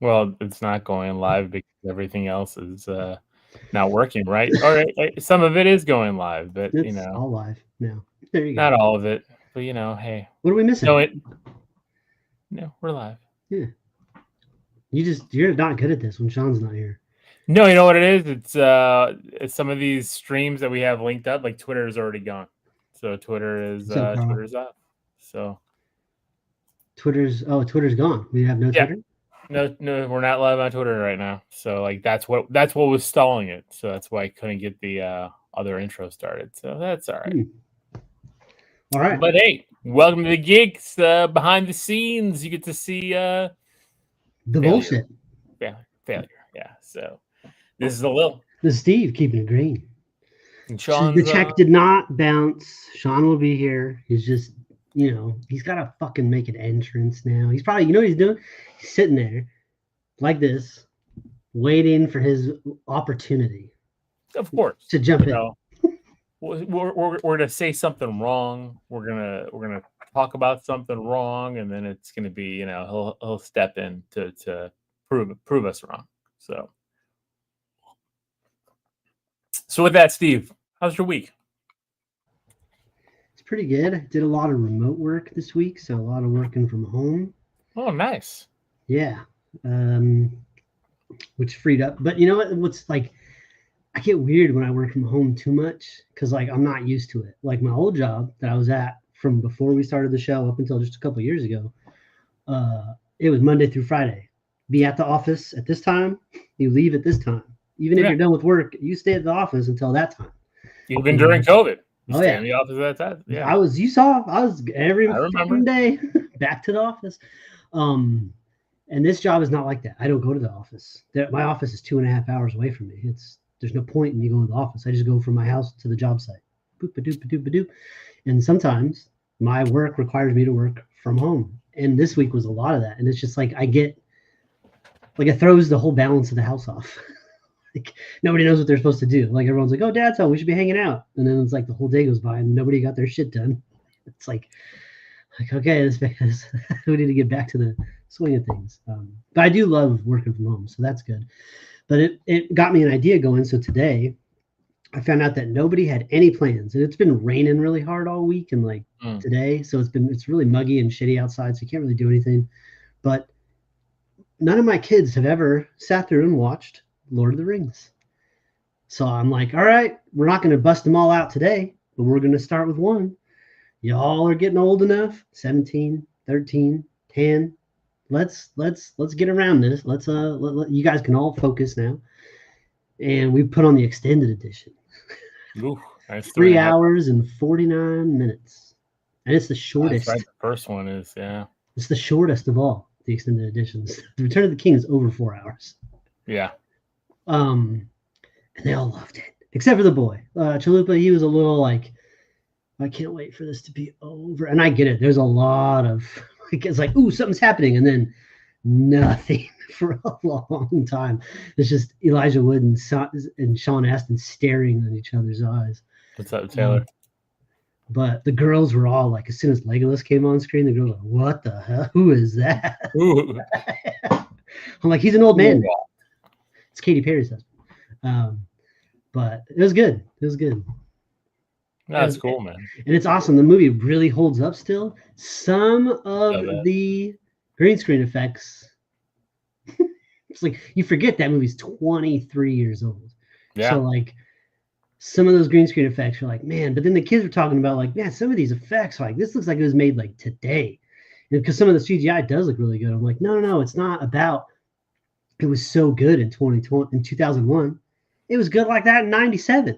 Well, it's not going live because everything else is not working, right? All right, some of it is going live, but It's all live now. There you not go. all of it. But hey, What are we missing? no, no, we're live. Yeah. You're not good at this when Sean's not here. No, you know what it is? It's some of these streams that we have linked up, like Twitter is already gone. So What's up, Carl? Twitter's up. So Twitter's gone. We have no yeah. Twitter. No, we're not live on Twitter right now. So that's what was stalling it. So that's why I couldn't get the other intro started. So that's all right. All right. But hey, welcome to the Geekz behind the scenes. You get to see the failure. bullshit. Failure. Yeah. So this is a Lil. This is Steve keeping it green. And Sean's, the check did not bounce. Sean will be here. He's just, he's got to fucking make an entrance now. He's probably, what he's doing? He's sitting there like this, waiting for his opportunity. Of course. To jump in. We're gonna say something wrong. We're gonna talk about something wrong, and then it's gonna be he'll step in to prove us wrong. So with that, Steve, how's your week? It's pretty good. I did a lot of remote work this week, so a lot of working from home. Oh, nice. Yeah, which freed up. But you know what? What's like, I get weird when I work from home too much because I'm not used to it. Like my old job that I was at from before we started the show up until just a couple of years ago, it was Monday through Friday. Be at the office at this time, you leave at this time. Even if you're done with work, you stay at the office until that time. Even during COVID, you stay yeah, in the office at that time. Yeah, I was every fucking day back to the office. And this job is not like that. I don't go to the office. My office is 2.5 hours away from me. There's no point in me going to the office. I just go from my house to the job site. Boop, ba-doop, ba-doop, ba-doop. And sometimes my work requires me to work from home. And this week was a lot of that. And it's just like it throws the whole balance of the house off. Like nobody knows what they're supposed to do. Like everyone's like, "Oh, Dad's home. We should be hanging out." And then it's like the whole day goes by and nobody got their shit done. It's like okay, we need to get back to the swing of things. But I do love working from home, so that's good. But it got me an idea going. So today, I found out that nobody had any plans, and it's been raining really hard all week and today. So it's really muggy and shitty outside, so you can't really do anything. But none of my kids have ever sat through and watched Lord of the Rings. So I'm like, all right, we're not going to bust them all out today, but we're going to start with one. Y'all are getting old enough, 17, 13, 10. Let's get around this. Let's you guys can all focus now. And we put on the extended edition. Ooh, nice. 3 hours and 49 minutes. And it's the shortest. That's right. The first one is, yeah. It's the shortest of all the extended editions. The Return of the King is over 4 hours. Yeah. And they all loved it. Except for the boy. Chalupa, he was a little like, I can't wait for this to be over. And I get it. There's a lot of, it's like, ooh, something's happening. And then nothing for a long time. It's just Elijah Wood and Sean Astin staring in each other's eyes. What's up, Taylor? But the girls were all like, as soon as Legolas came on screen, the girls were like, what the hell? Who is that? I'm like, he's an old man. It's Katy Perry's husband. But it was good. It was good. That's cool, man. And it's awesome. The movie really holds up still. Some of the green screen effects, it's like you forget that movie's 23 years old. Yeah. So like some of those green screen effects are like, man, but then the kids were talking about like, man, some of these effects, like this looks like it was made like today. And because some of the CGI does look really good. I'm like, no, it's not about it was so good in 2001. It was good like that in 97.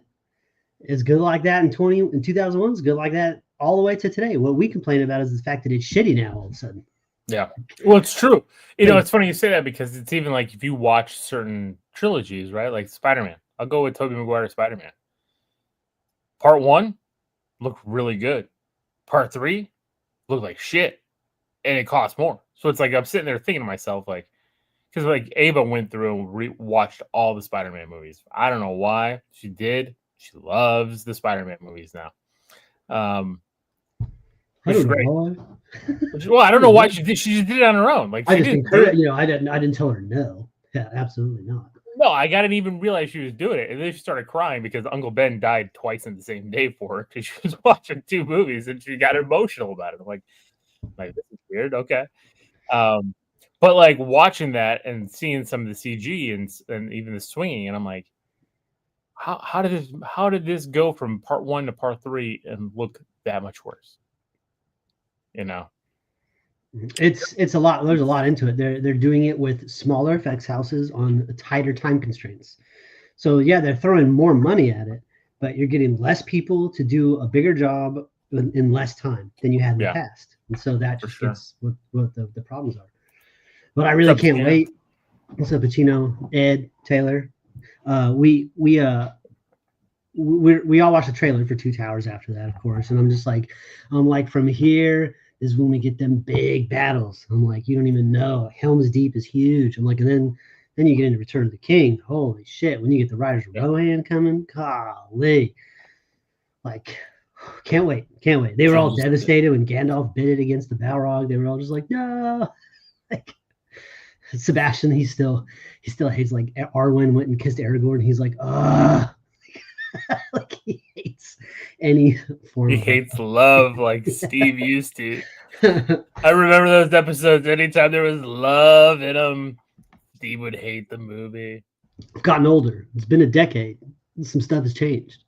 It's good like that in 2001. It's good like that all the way to today. What we complain about is the fact that it's shitty now all of a sudden. Yeah. Well, it's true. It's funny you say that because it's even like if you watch certain trilogies, right? Like Spider-Man. I'll go with Tobey Maguire Spider-Man. Part 1 looked really good. Part 3 looked like shit. And it cost more. So it's like I'm sitting there thinking to myself, like, because like Ava went through and watched all the Spider-Man movies. I don't know why. She did. She loves the Spider-Man movies now. I don't know why. Well, I don't know why she just did it on her own. Like I just encouraged, I didn't tell her no. Yeah, absolutely not. No, I didn't even realize she was doing it, and then she started crying because Uncle Ben died twice in the same day for her because she was watching 2 movies and she got emotional about it. I'm like this is weird. Okay, but like watching that and seeing some of the CG and even the swinging, and I'm like, how did this go from part 1 to part 3 and look that much worse? It's a lot. There's a lot into it. They're doing it with smaller effects houses on tighter time constraints. So yeah, they're throwing more money at it, but you're getting less people to do a bigger job in less time than you had in the past. And so that just gets what the problems are. But I really can't wait. What's up, Pacino, Ed, Taylor? We all watched the trailer for Two Towers after that, of course. And I'm like, from here is when we get them big battles. I'm like, you don't even know. Helm's Deep is huge. I'm like, and then you get into Return of the King. Holy shit! When you get the Riders of Rohan coming, golly, like, can't wait. They were all devastated when Gandalf bid it against the Balrog. They were all just like, no. Like, Sebastian, he still hates, like, Arwen went and kissed Aragorn. He's like, like, he hates any form. He hates love like Steve used to. I remember those episodes. Anytime there was love in them, Steve would hate the movie. I've gotten older. It's been a decade. Some stuff has changed.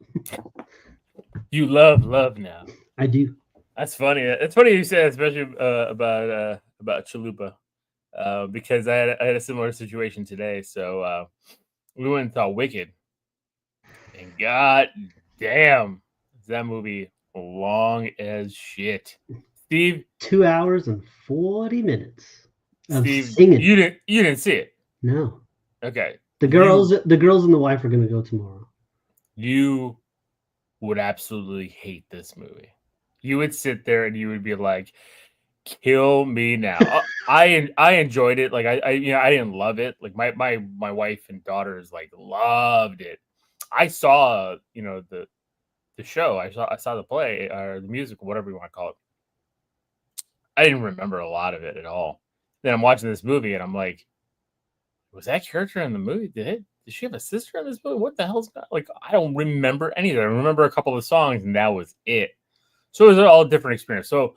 You love now. I do. That's funny. It's funny you say, especially about Chalupa, because I had a similar situation today. So we went and saw Wicked, and god damn, is that movie long as shit. Steve, 2 hours and 40 minutes of Steve, singing. You didn't see it? No. Okay. The girls and the wife are going to go tomorrow. You would absolutely hate this movie. You would sit there and you would be like, kill me now. I enjoyed it. Like I didn't love it. Like my wife and daughters like loved it. I saw, the show. I saw the play or the musical, whatever you want to call it. I didn't remember a lot of it at all. Then I'm watching this movie and I'm like, was that character in the movie? Did she have a sister in this movie? What the hell's that? Like, I don't remember any of it. I remember a couple of songs and that was it. So it was all a different experience. So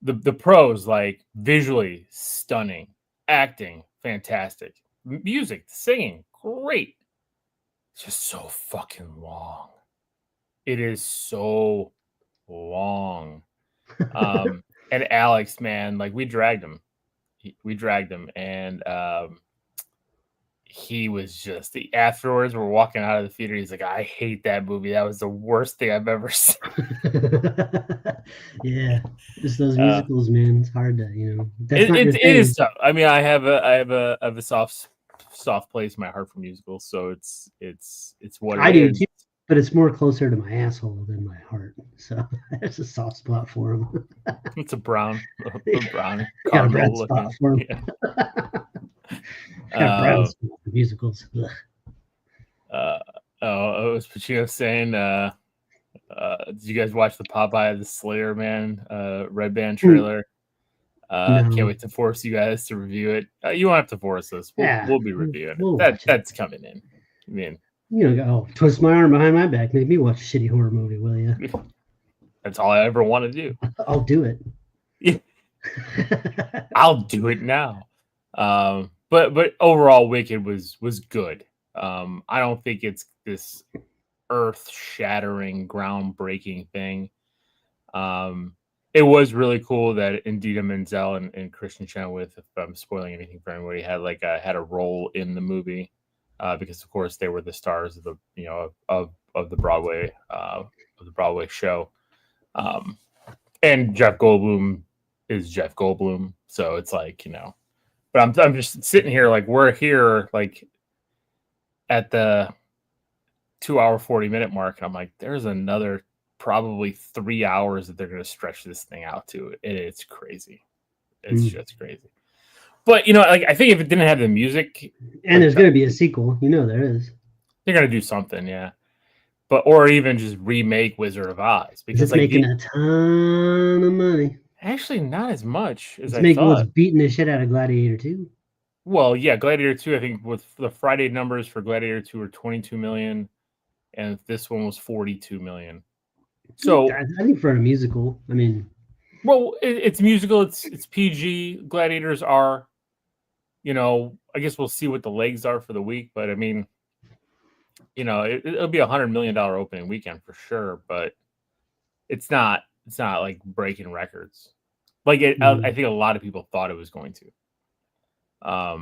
the pros, like, visually stunning, acting fantastic, music, singing great. It's just so fucking long. It is so long. And Alex, man, like, we dragged him, and he was just afterwards. We're walking out of the theater. He's like, I hate that movie. That was the worst thing I've ever seen. Yeah, just those musicals, man. It's hard to, it is tough. I mean, I have a soft place in my heart for musicals, so it's what I do too, but it's more closer to my asshole than my heart. So there's a soft spot for him. It's a brown got a brown spot for him. Yeah. Got brown spot for musicals. It was Pacino saying, did you guys watch the Popeye the Slayer Man Red Band trailer? No. Can't wait to force you guys to review it. You won't have to force us. We'll be reviewing it. That's coming in. I mean, twist my arm behind my back, make me watch a shitty horror movie, will you? That's all I ever want to do. I'll do it. Yeah. I'll do it now. But overall, Wicked was good. I don't think it's this earth-shattering, groundbreaking thing. It was really cool that Idina Menzel and Christian Chenoweth, if I'm spoiling anything for anybody, had a role in the movie, because of course they were the stars of the of the Broadway show, and Jeff Goldblum is Jeff Goldblum, so it's like, but I'm just sitting here like we're here like at the 2 hour 40-minute mark, and I'm like, there's another probably 3 hours that they're going to stretch this thing out to. It's crazy. It's just crazy. But like, I think if it didn't have the music, and there's going to be a sequel, there is. They're going to do something, yeah. or even just remake Wizard of Oz, because it's making a ton of money. Actually, not as much as I thought. What's beating the shit out of Gladiator 2. Well, yeah, Gladiator 2, I think with the Friday numbers for Gladiator 2 were 22 million, and this one was 42 million. So I think for a musical, I mean, well, it's musical, it's PG. Gladiators are, I guess we'll see what the legs are for the week, but I mean, it'll be $100 million opening weekend for sure, but it's not like breaking records. Like I think a lot of people thought it was going to. But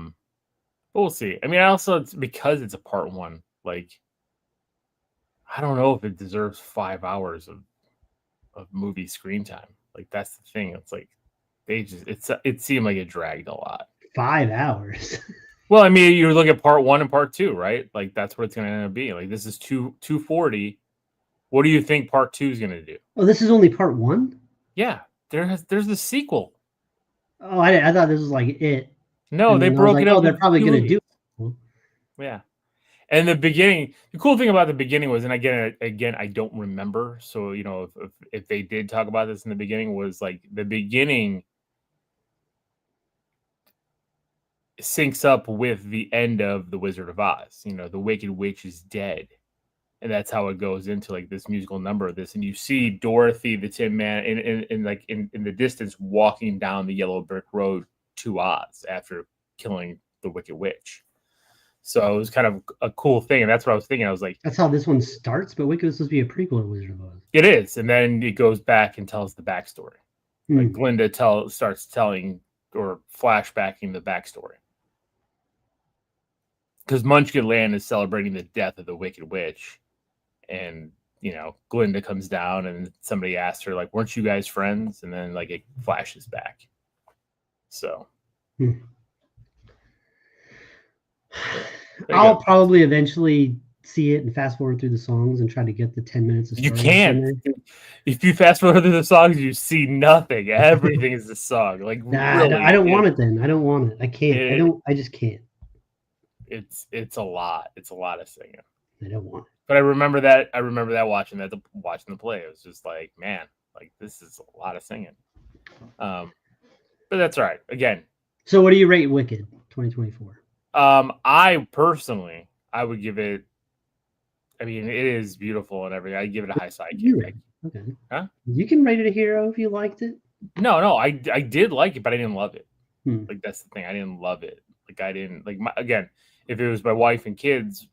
we'll see. I mean, also it's because it's a part one. Like, I don't know if it deserves 5 hours of movie screen time. Like, that's the thing. It's like it seemed like it dragged a lot. 5 hours. Well, I mean, you look at part one and part two, right? Like, that's what it's going to end up being. Like, this is 240. What do you think part two is going to do? Oh, this is only part one? Yeah, there's the sequel. Oh, I thought this was like it. No, they broke it up. Oh, they're probably going to do it. Yeah. And the cool thing about the beginning was, and again, I don't remember. So, if they did talk about this in the beginning, was like the beginning syncs up with the end of The Wizard of Oz. The Wicked Witch is dead. And that's how it goes into like this musical number of this. And you see Dorothy, the Tin Man, in the distance walking down the yellow brick road to Oz after killing the Wicked Witch. So it was kind of a cool thing, and that's what I was thinking. I was like, that's how this one starts, but Wicked was supposed to be a prequel to Wizard of Oz. It is, and then it goes back and tells the backstory. Like Glinda starts telling or flashbacking the backstory. Because Munchkin Land is celebrating the death of the Wicked Witch, and Glinda comes down and somebody asks her, like, weren't you guys friends? And then like it flashes back. So I'll probably eventually see it and fast forward through the songs and try to get the 10 minutes of story. You can't. If you fast forward through the songs, you see nothing. Everything is the song. Like, really, I don't want it then. I don't want it. I can't. I just can't. It's a lot. It's a lot of singing. I don't want it. But I remember that watching the play. It was just like, man, like this is a lot of singing. But that's all right. Again. So what do you rate Wicked 2024? I personally, I would give it. I mean, it is beautiful and everything. I give it a high side. Okay. Huh? You can rate it a hero if you liked it. No, I did like it, but I didn't love it. Like that's the thing. I didn't love it. Like I didn't like again. If it was my wife and kids,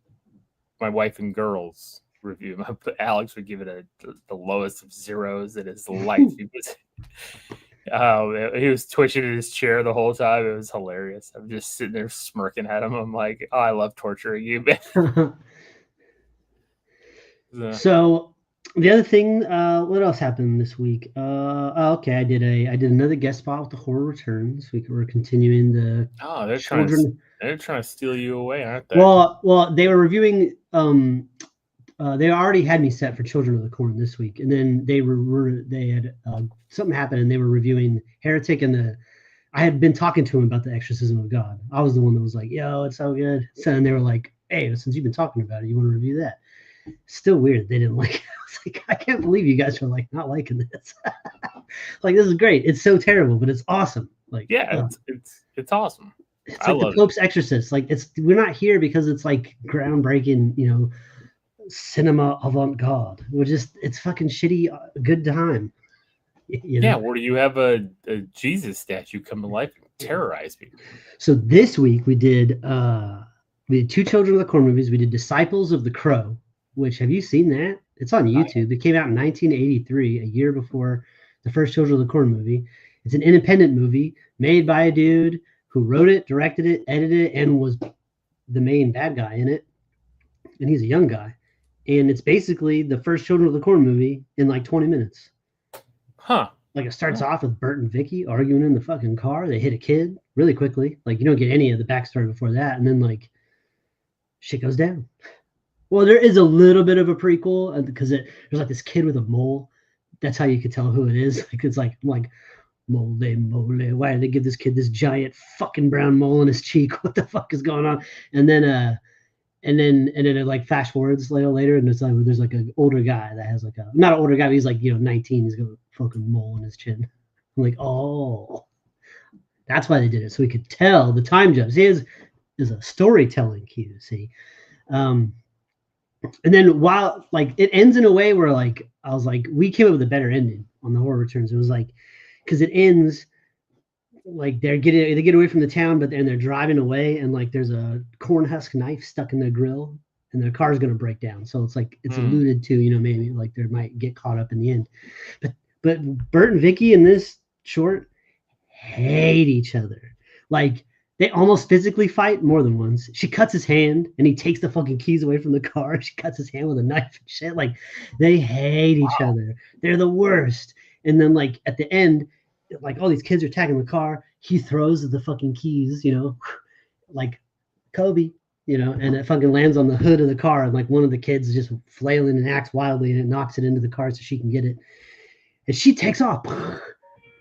my wife and girls review, Alex would give it the lowest of zeros in his life. He was twitching in his chair the whole time. It was hilarious. I'm just sitting there smirking at him. I'm like, oh, I love torturing you, man. So the other thing, what else happened this week? Okay, I did another guest spot with the Horror Returns. We're continuing the. Oh, they're trying to steal you away, aren't they? Well, they were reviewing. They already had me set for Children of the Corn this week, and then they had something happened, and they were reviewing Heretic and I had been talking to him about the Exorcism of God. I was the one that was like, "Yo, it's so good." So and they were like, "Hey, since you've been talking about it, you want to review that?" Still weird. They didn't like it. I was like, I can't believe you guys are like not liking this. Like, this is great. It's so terrible, but it's awesome. Like, yeah, it's awesome. It's like the Pope's Exorcist. Like, we're not here because it's like groundbreaking, cinema avant-garde. It's fucking shitty good time. Yeah, where you have a Jesus statue come to life and terrorize people. So this week we did two Children of the Corn movies. We did Disciples of the Crow, which, have you seen that? It's on YouTube. It came out in 1983, a year before the first Children of the Corn movie. It's an independent movie made by a dude who wrote it, directed it, edited it, and was the main bad guy in it. And he's a young guy. And it's basically the first Children of the Corn movie in like 20 minutes. Huh. Like, it starts off with Bert and Vicky arguing in the fucking car. They hit a kid really quickly. Like, you don't get any of the backstory before that. And then, like, shit goes down. Well, there is a little bit of a prequel because there's like this kid with a mole. That's how you could tell who it is. Like, it's like mole. Why did they give this kid this giant fucking brown mole in his cheek? What the fuck is going on? And then and then it like flash forwards later, and there's like an older guy that has like a not an older guy, but he's like 19. He's got a fucking mole on his chin. I'm like, oh, that's why they did it, so we could tell the time jumps. He is a storytelling cue. See, and then while like it ends in a way where like I was like, we came up with a better ending on the Horror Returns. It was like because it ends like they get away from the town, but then they're driving away, and like there's a corn husk knife stuck in their grill, and their car's gonna break down. So it's like it's alluded to, maybe like they might get caught up in the end. But Bert and Vicky in this short hate each other. Like they almost physically fight more than once. She cuts his hand, and he takes the fucking keys away from the car. She cuts his hand with a knife and shit. Like they hate each other. They're the worst. And then like at the end, like all these kids are attacking the car. He throws the fucking keys, like Kobe, and it fucking lands on the hood of the car. And like one of the kids is just flailing and acts wildly, and it knocks it into the car so she can get it. And she takes off.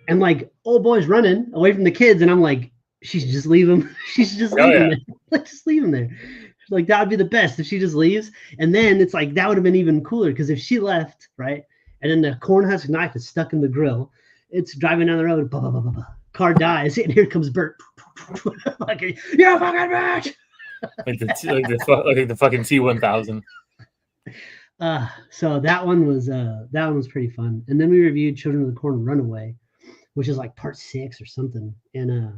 And like old boy's running away from the kids. And I'm like, she should just leave him. She should just leave him there. Like, just leave him there. Like that would be the best if she just leaves. And then it's like that would have been even cooler because if she left, right? And then the corn husk knife is stuck in the grill. It's driving down the road. Blah, blah, blah, blah, blah. Car dies, and here comes Bert. Like, you fucking bitch! like the fucking T-1000. So that one was pretty fun. And then we reviewed Children of the Corn Runaway, which is like part 6 or something, and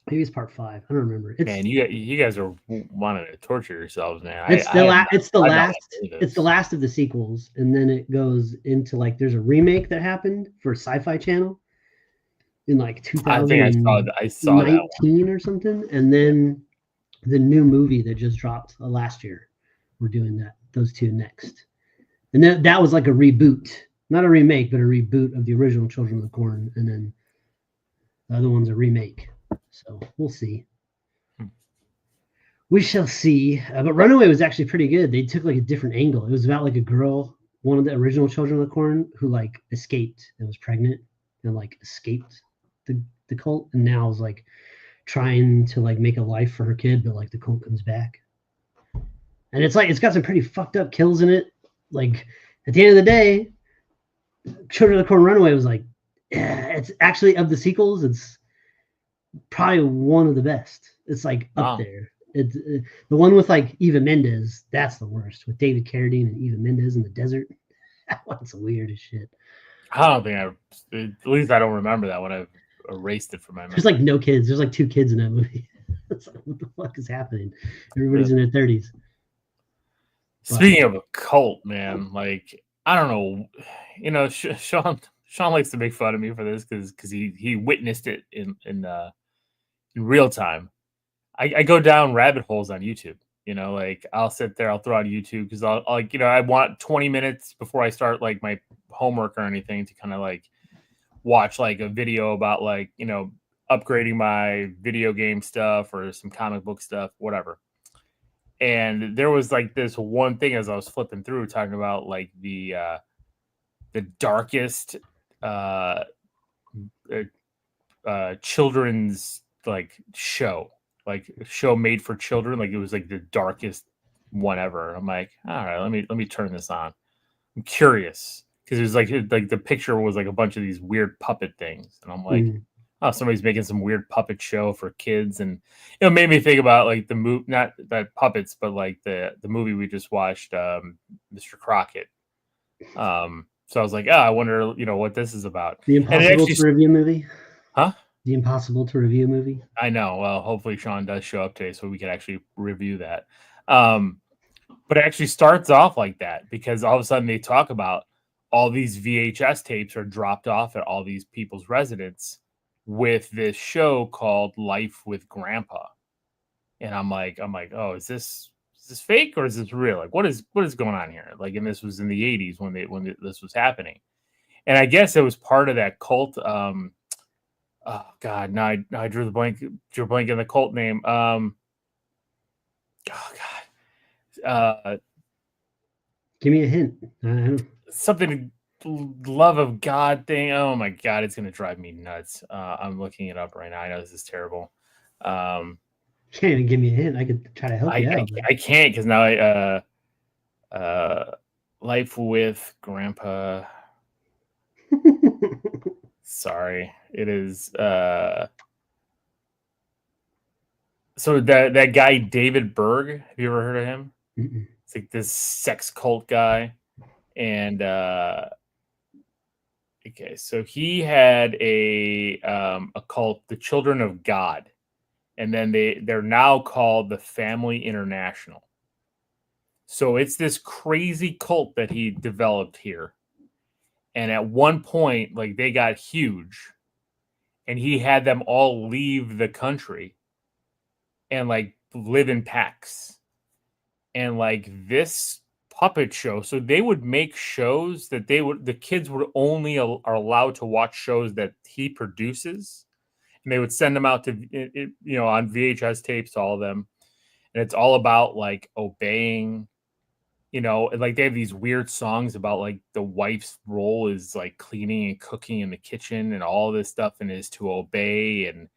maybe it's part 5. I don't remember. Man, you guys are wanting to torture yourselves, man. It's the last of the sequels, and then it goes into like there's a remake that happened for Sci-Fi Channel in like 2019 I saw that one. or something, and then the new movie that just dropped last year. We're doing those two next, and that was like a reboot, not a remake, but a reboot of the original Children of the Corn, and then the other one's a remake. So we'll see. We shall see. But Runaway was actually pretty good. They took like a different angle. It was about like a girl, one of the original Children of the Corn, who like escaped and was pregnant and like escaped the cult, and now is like trying to like make a life for her kid, but like the cult comes back. And it's like it's got some pretty fucked up kills in it. Like at the end of the day, Children of the Corn Runaway was like, it's actually of the sequels, it's probably one of the best. It's like up there. It's the one with like Eva Mendes. That's the worst, with David Carradine and Eva Mendes in the desert. That one's weird as shit. I don't think at least I don't remember that one. I've erased it from my memory. There's like no kids. There's like 2 kids in that movie. It's like, what the fuck is happening? Everybody's in their 30s. Speaking of a cult, man, like I don't know, Sean likes to make fun of me for this because he witnessed it in real time. I go down rabbit holes on YouTube. Like I'll sit there, I'll throw on YouTube because I'll like I want 20 minutes before I start like my homework or anything to kind of like watch like a video about like upgrading my video game stuff or some comic book stuff, whatever. And there was like this one thing as I was flipping through talking about like the darkest children's like show made for children. Like it was like the darkest one ever. I'm like, all right, let me turn this on. I'm curious because it was like the picture was like a bunch of these weird puppet things, and I'm like, oh, somebody's making some weird puppet show for kids, and it made me think about like the movie, not that puppets, but like the movie we just watched, Mr. Crockett. So I was like, I wonder, what this is about. The Impossible to Review movie? Huh? The Impossible to Review movie? I know. Well, hopefully Sean does show up today so we can actually review that. But it actually starts off like that because all of a sudden they talk about all these VHS tapes are dropped off at all these people's residence with this show called Life with Grandpa. And I'm like, oh, is this fake or is this real? Like, what is going on here? Like, and this was in the 80s when this was happening. And I guess it was part of that cult. Oh God, now I drew a blank in the cult name. Oh God. Give me a hint. Something love of God thing. Oh my God, it's gonna drive me nuts. I'm looking it up right now. I know this is terrible. Can't even give me a hint. I could try to help you out. I can't because now Life with Grandpa. Sorry, it is. So that guy David Berg. Have you ever heard of him? Mm-mm. It's like this sex cult guy, and okay, so he had a cult, the Children of God, and then they're now called the Family International. So it's this crazy cult that he developed here. And at one point, like they got huge, and he had them all leave the country and like live in packs. And like this puppet show, so they would make shows that the kids would only are allowed to watch shows that he produces, and they would send them out to on VHS tapes, all of them, and it's all about like obeying. Like they have these weird songs about like the wife's role is like cleaning and cooking in the kitchen and all this stuff, and is to obey, and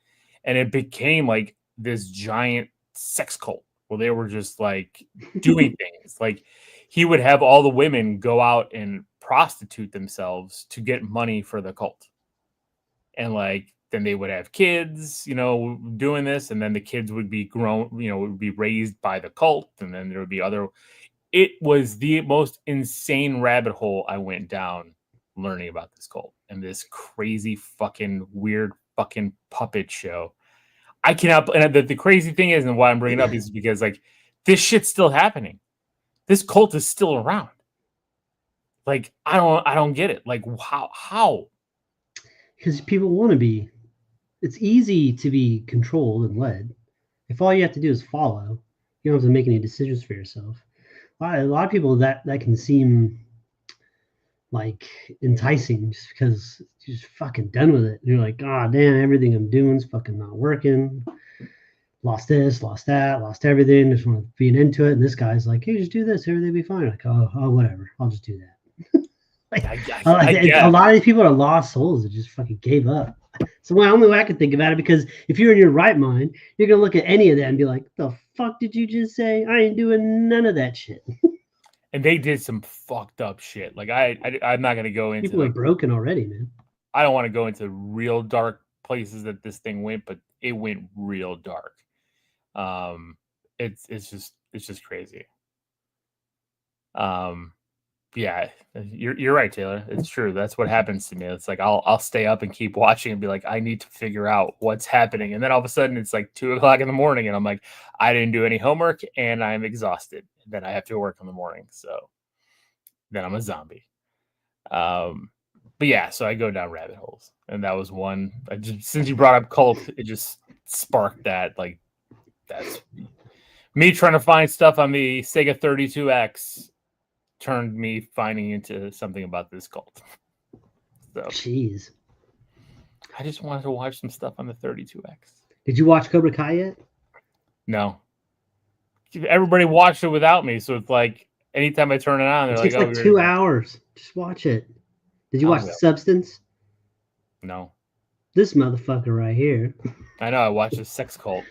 it became like this giant sex cult where they were just like doing things. Like he would have all the women go out and prostitute themselves to get money for the cult, and like then they would have kids, doing this, and then the kids would be grown, would be raised by the cult, and then there would be other. It was the most insane rabbit hole I went down learning about this cult and this crazy fucking weird fucking puppet show. I cannot, and the crazy thing is, and why I'm bringing it up is because like this shit's still happening. This cult is still around. Like I don't get it. Like how? Because people want to be. It's easy to be controlled and led. If all you have to do is follow, you don't have to make any decisions for yourself. A lot of people that can seem like enticing just because you're just fucking done with it. You're like, oh damn, everything I'm doing is fucking not working. Lost this, lost that, lost everything. Just want to be into it. And this guy's like, hey, just do this, everything will be fine. Like, oh, whatever, I'll just do that. A lot of these people are lost souls that just fucking gave up. So the only way I can think about it, because if you're in your right mind, you're gonna look at any of that and be like, the fuck did you just say? I ain't doing none of that shit. And they did some fucked up shit. Like I'm not gonna go into. People are broken already, man. I don't want to go into real dark places that this thing went, but it went real dark. It's just crazy. Yeah, you're right, Taylor. It's true. That's what happens to me. It's like I'll stay up and keep watching and be like, I need to figure out what's happening. And then all of a sudden it's like 2:00 in the morning, and I'm like, I didn't do any homework and I'm exhausted. Then I have to work in the morning. So then I'm a zombie. But yeah, so I go down rabbit holes, and that was one. Since you brought up cult, it just sparked that. Like that's me trying to find stuff on the Sega 32X. Turned me finding into something about this cult. So, jeez, I just wanted to watch some stuff on the 32X. Did you watch Cobra Kai yet? No. Everybody watched it without me, so it's like anytime I turn it on, they're it takes like 2 hours. Just watch it. Did you watch The Substance? No. This motherfucker right here. I know. I watched a sex cult.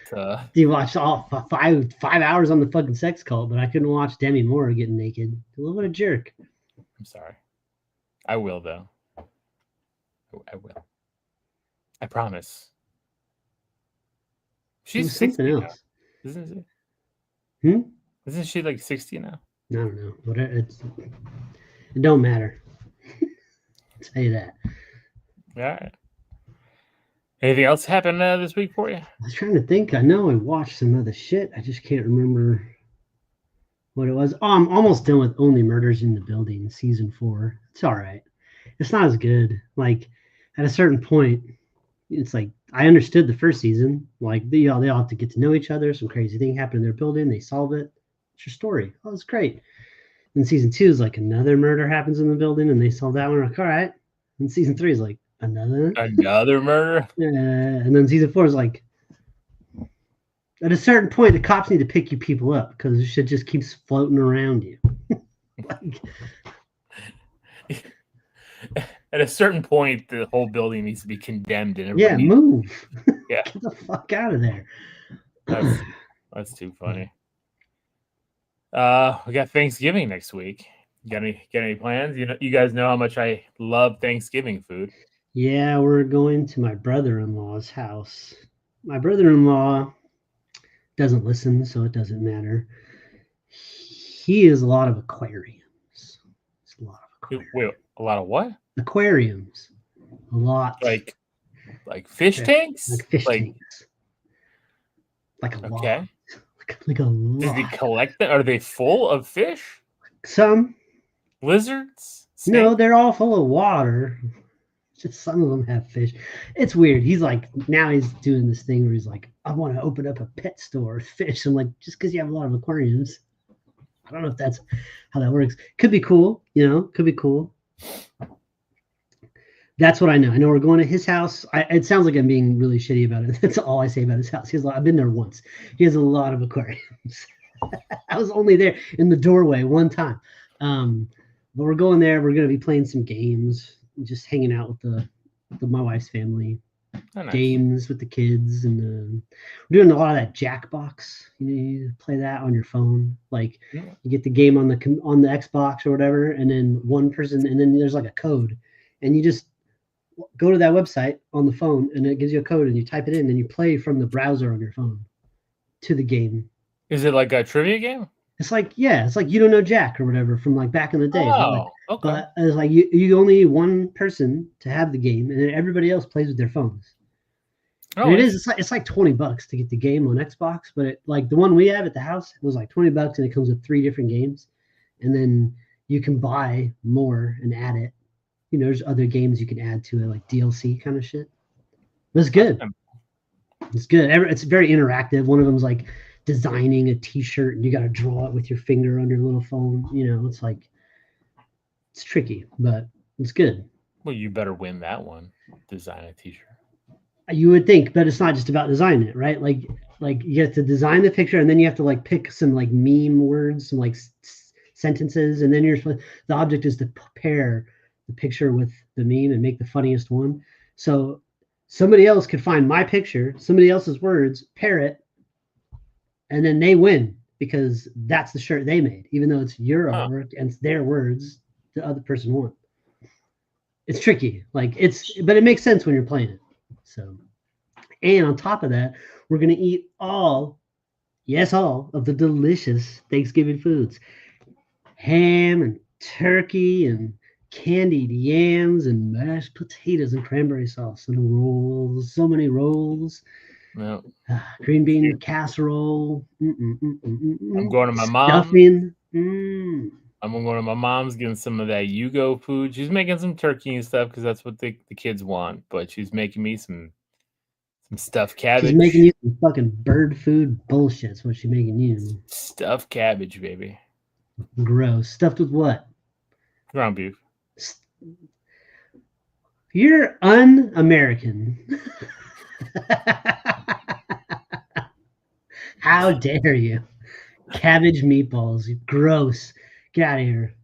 You watched all 5 hours on the fucking sex cult, but I couldn't watch Demi Moore getting naked. What a jerk. I'm sorry. I will, though. I will. I promise. She's 60 now, isn't she? Isn't she like 60 now? I don't know. But it don't matter. I'll tell you that. All right. Anything else happened this week for you? I was trying to think. I know I watched some other shit. I just can't remember what it was. Oh, I'm almost done with Only Murders in the Building, season 4. It's all right. It's not as good. Like at a certain point, it's like I understood the first season. Like they all have to get to know each other. Some crazy thing happened in their building. They solve it. It's your story. Oh, it's great. And season 2 is like another murder happens in the building, and they solve that one. Like, all right. And season 3 is like another murder. And then season 4 is like, at a certain point, the cops need to pick you people up because the shit just keeps floating around you. Like, at a certain point, the whole building needs to be condemned. And move. Yeah, get the fuck out of there. That's too funny. We got Thanksgiving next week. Got any plans? You guys know how much I love Thanksgiving food. Yeah, we're going to my brother-in-law's house. My brother-in-law doesn't listen, so it doesn't matter. He has a lot of aquariums. It's a lot of aquariums. Wait, a lot of what? Aquariums. A lot. Like fish tanks? Like fish tanks. Like a lot. Okay. Like a lot. Does he collect them? Are they full of fish? Some. Lizards? Snakes? No, they're all full of water. Just some of them have fish. It's weird. He's like, now he's doing this thing where he's like, I want to open up a pet store with fish. I'm like, just because you have a lot of aquariums. I don't know if that's how that works. Could be cool, could be cool. That's what I know. I know we're going to his house. It sounds like I'm being really shitty about it. That's all I say about his house. I've been there once. He has a lot of aquariums. I was only there in the doorway one time. But we're going there. We're going to be playing some games, just hanging out with my wife's family. Oh, nice. Games with the kids, and we're doing a lot of that Jackbox. You play that on your phone. Like you get the game on the Xbox or whatever, and then one person, and then there's like a code, and you just go to that website on the phone, and it gives you a code, and you type it in, and you play from the browser on your phone to the game. Is it like a trivia game? It's like You Don't Know Jack or whatever from like back in the day. Oh, okay. But it's like you only need one person to have the game, and then everybody else plays with their phones. Oh, and it's like $20 to get the game on Xbox, but like the one we have at the house was like $20, and it comes with 3 different games, and then you can buy more and add it. There's other games you can add to it, like DLC kind of shit. But it's good. It's good. It's very interactive. One of them's like designing a T-shirt, and you got to draw it with your finger on your little phone. It's like it's tricky, but it's good. Well, you better win that one. Design a T-shirt. You would think, but it's not just about designing it, right? Like you have to design the picture, and then you have to like pick some like meme words, some like sentences, and then the object is to pair the picture with the meme and make the funniest one. So somebody else could find my picture, somebody else's words, pair it, and then they win because that's the shirt they made, even though it's your artwork and it's their words. The other person won. It's tricky, but it makes sense when you're playing it. So, and on top of that, we're gonna eat all of the delicious Thanksgiving foods: ham and turkey and candied yams and mashed potatoes and cranberry sauce and rolls. So many rolls. Yeah. Green bean casserole. I'm going to my mom. Stuffing. I'm going to my mom's, getting some of that Yugo food. She's making some turkey and stuff because that's what the kids want. But she's making me some stuffed cabbage. She's making you some fucking bird food bullshit. That's what she's making you. Stuffed cabbage, baby. Gross. Stuffed with what? Ground beef. You're un-American. How dare you? Cabbage meatballs. Gross. Get out of here.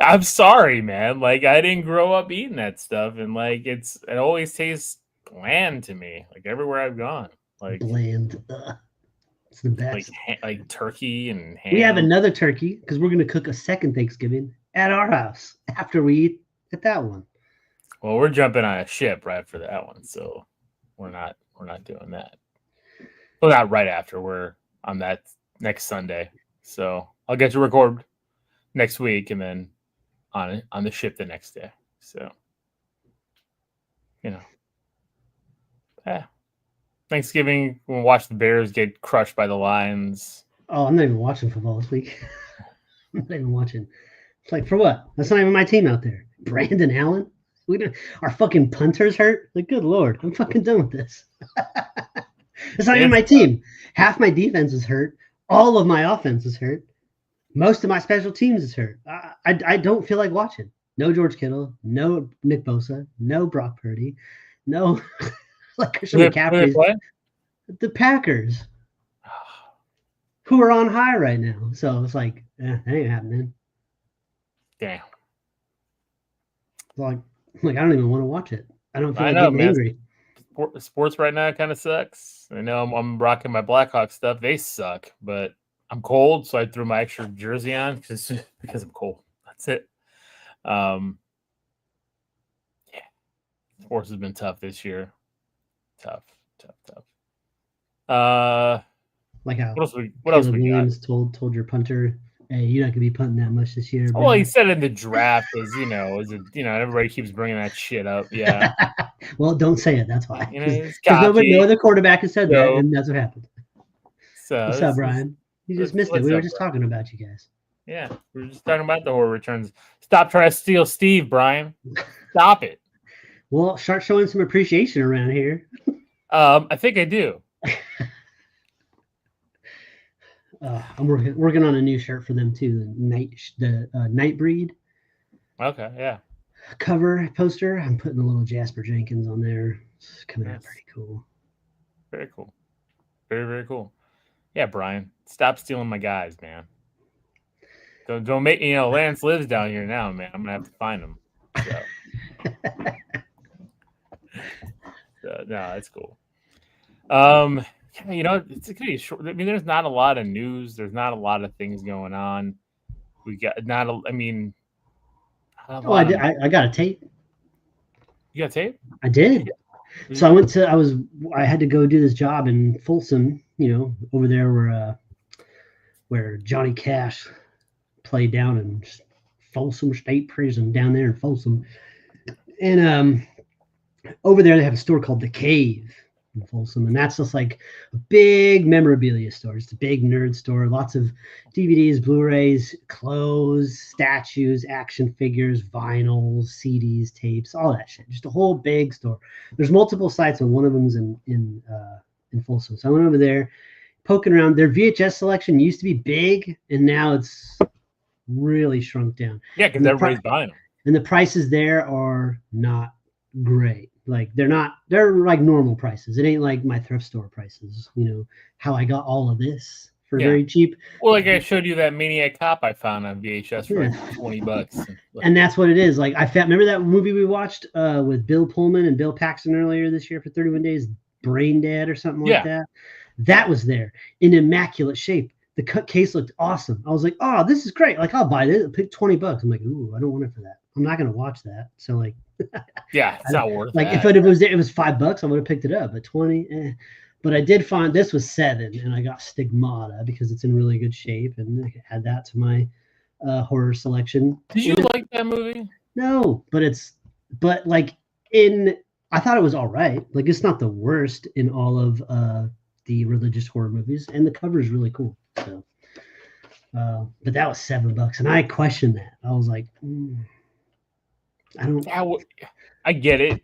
I'm sorry, man. Like, I didn't grow up eating that stuff, and like it always tastes bland to me. Like everywhere I've gone, like bland. It's the best. Like turkey and ham. We have another turkey because we're gonna cook a second Thanksgiving at our house after we eat at that one. Well, we're jumping on a ship right after that one, so we're not doing that. Well, not right after. We're on that next Sunday, so I'll get to record next week, and then on the ship the next day. So, Thanksgiving, we'll watch the Bears get crushed by the Lions. Oh, I'm not even watching football this week. I'm not even watching. It's like, for what? That's not even my team out there. Brandon Allen? Our fucking punter's hurt? Like, good Lord, I'm fucking done with this. It's not even my team. Half my defense is hurt. All of my offense is hurt. Most of my special teams is hurt. I don't feel like watching. No George Kittle. No Nick Bosa. No Brock Purdy. No like Christian McCaffrey. The Packers, who are on high right now. So it's like, that ain't happening. Damn. Like, Like I don't even want to watch it. I don't feel I like know, getting man. angry. Sports right now kind of sucks. I know I'm rocking my Blackhawks stuff. They suck, but I'm cold, so I threw my extra jersey on because I'm cold. That's it. Yeah, sports has been tough this year. Tough. Like how What else Caleb we got? Williams told your punter, "Hey, you're not gonna be punting that much this year, bro." Well, he said in the draft is everybody keeps bringing that shit up. Yeah, Well, don't say it. That's why. it's Because no cocky. other quarterback has said that, So, and that's what happened. What's up, Brian? You just missed it. what's We were up, just bro? talking about you guys. Yeah, we were just talking about the horror returns. Stop trying to steal Steve, Brian. Stop it. Well, start showing some appreciation around here. I think I do. I'm working on a new shirt for them too. The Nightbreed. Okay, yeah. Cover poster. I'm putting a little Jasper Jenkins on there. It's coming out pretty cool. Very cool. Very, very cool. Yeah, Brian, stop stealing my guys, man. Don't make Lance lives down here now, man. I'm gonna have to find him. So. No, that's cool. It's gonna be short. I mean, there's not a lot of news. There's not a lot of things going on. We got not. I got a tape. You got tape? I did. So I had to go do this job in Folsom, over there where Johnny Cash played down in Folsom State Prison down there in Folsom. And over there they have a store called The Cave in Folsom, and that's just like a big memorabilia store. It's a big nerd store. Lots of DVDs, Blu-rays, clothes, statues, action figures, vinyls, CDs, tapes, all that shit. Just a whole big store. There's multiple sites, and one of them's in Folsom. So I went over there, poking around. Their VHS selection used to be big, and now it's really shrunk down. Yeah, because everybody's buying them. And the prices there are not great. Like they're like normal prices. It ain't like my thrift store prices, how I got all of this for very cheap. Well, like I showed you that Maniac Cop I found on VHS for like $20. And that's what it is. Like remember that movie we watched with Bill Pullman and Bill Paxton earlier this year for 31 Days, Brain Dead or something like that? That was there in immaculate shape. The case looked awesome. I was like, oh, this is great. Like, I'll buy this. Pick $20. I'm like, ooh, I don't want it for that. I'm not going to watch that. So like, yeah, it's not worth it. Like if it was $5, I would have picked it up. But 20, But I did find this was 7, and I got Stigmata because it's in really good shape, and I add that to my horror selection. Did you like that movie? No, I thought it was all right. Like it's not the worst in all of the religious horror movies, and the cover is really cool. So, but that was $7, and I questioned that. I was like, I get it,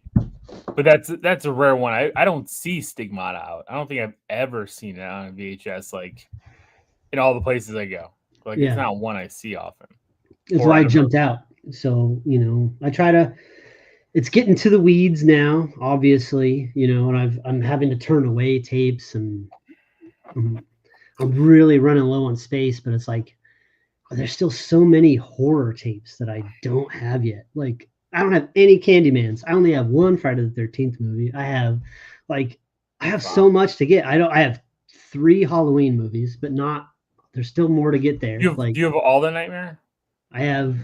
but that's a rare one. I don't see Stigmata out. I don't think I've ever seen it on VHS, like in all the places I go. Like it's not one I see often. It's why I jumped out. So I try to. It's getting to the weeds now, obviously, and I'm having to turn away tapes, and I'm really running low on space. But it's like there's still so many horror tapes that I don't have yet. Like I don't have any Candymans. I only have one Friday the 13th movie. I have so much to get. I have 3 Halloween movies, but not. There's still more to get there. Do you have all the Nightmare? I have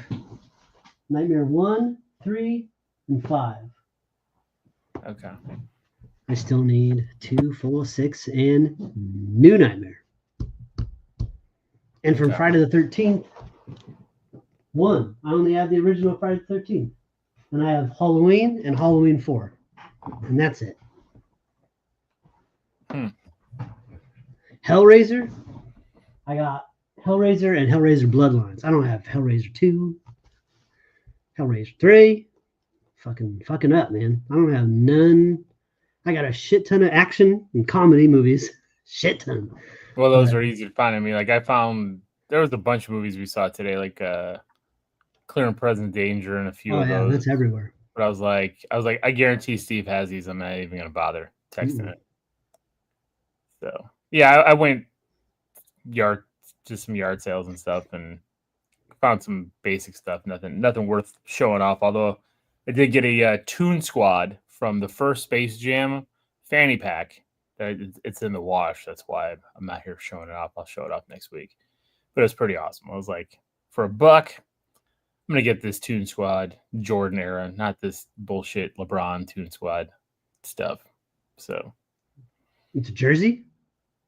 Nightmare 1, 3, and 5. Okay. I still need 2, 4, 6, and New Nightmare. And from Friday the 13th, 1. I only have the original Friday the 13th. And I have Halloween and Halloween 4. And that's it. Hellraiser. I got Hellraiser and Hellraiser Bloodlines. I don't have Hellraiser 2. Hellraiser 3. Fucking up, man. I don't have none. I got a shit ton of action and comedy movies. Shit ton. Well, those are easy to find. I mean, like I found there was a bunch of movies we saw today, like Clear and Present Danger and a few of those. That's everywhere. But I was like, I guarantee Steve has these. I'm not even gonna bother texting it. So yeah, I went some yard sales and stuff, and found some basic stuff. Nothing worth showing off. Although I did get a Toon Squad from the first Space Jam fanny pack. It's in the wash. That's why I'm not here showing it off. I'll show it off next week. But it's pretty awesome. I was like, for $1, I'm gonna get this Toon Squad Jordan era, not this bullshit LeBron Toon Squad stuff. So it's a jersey?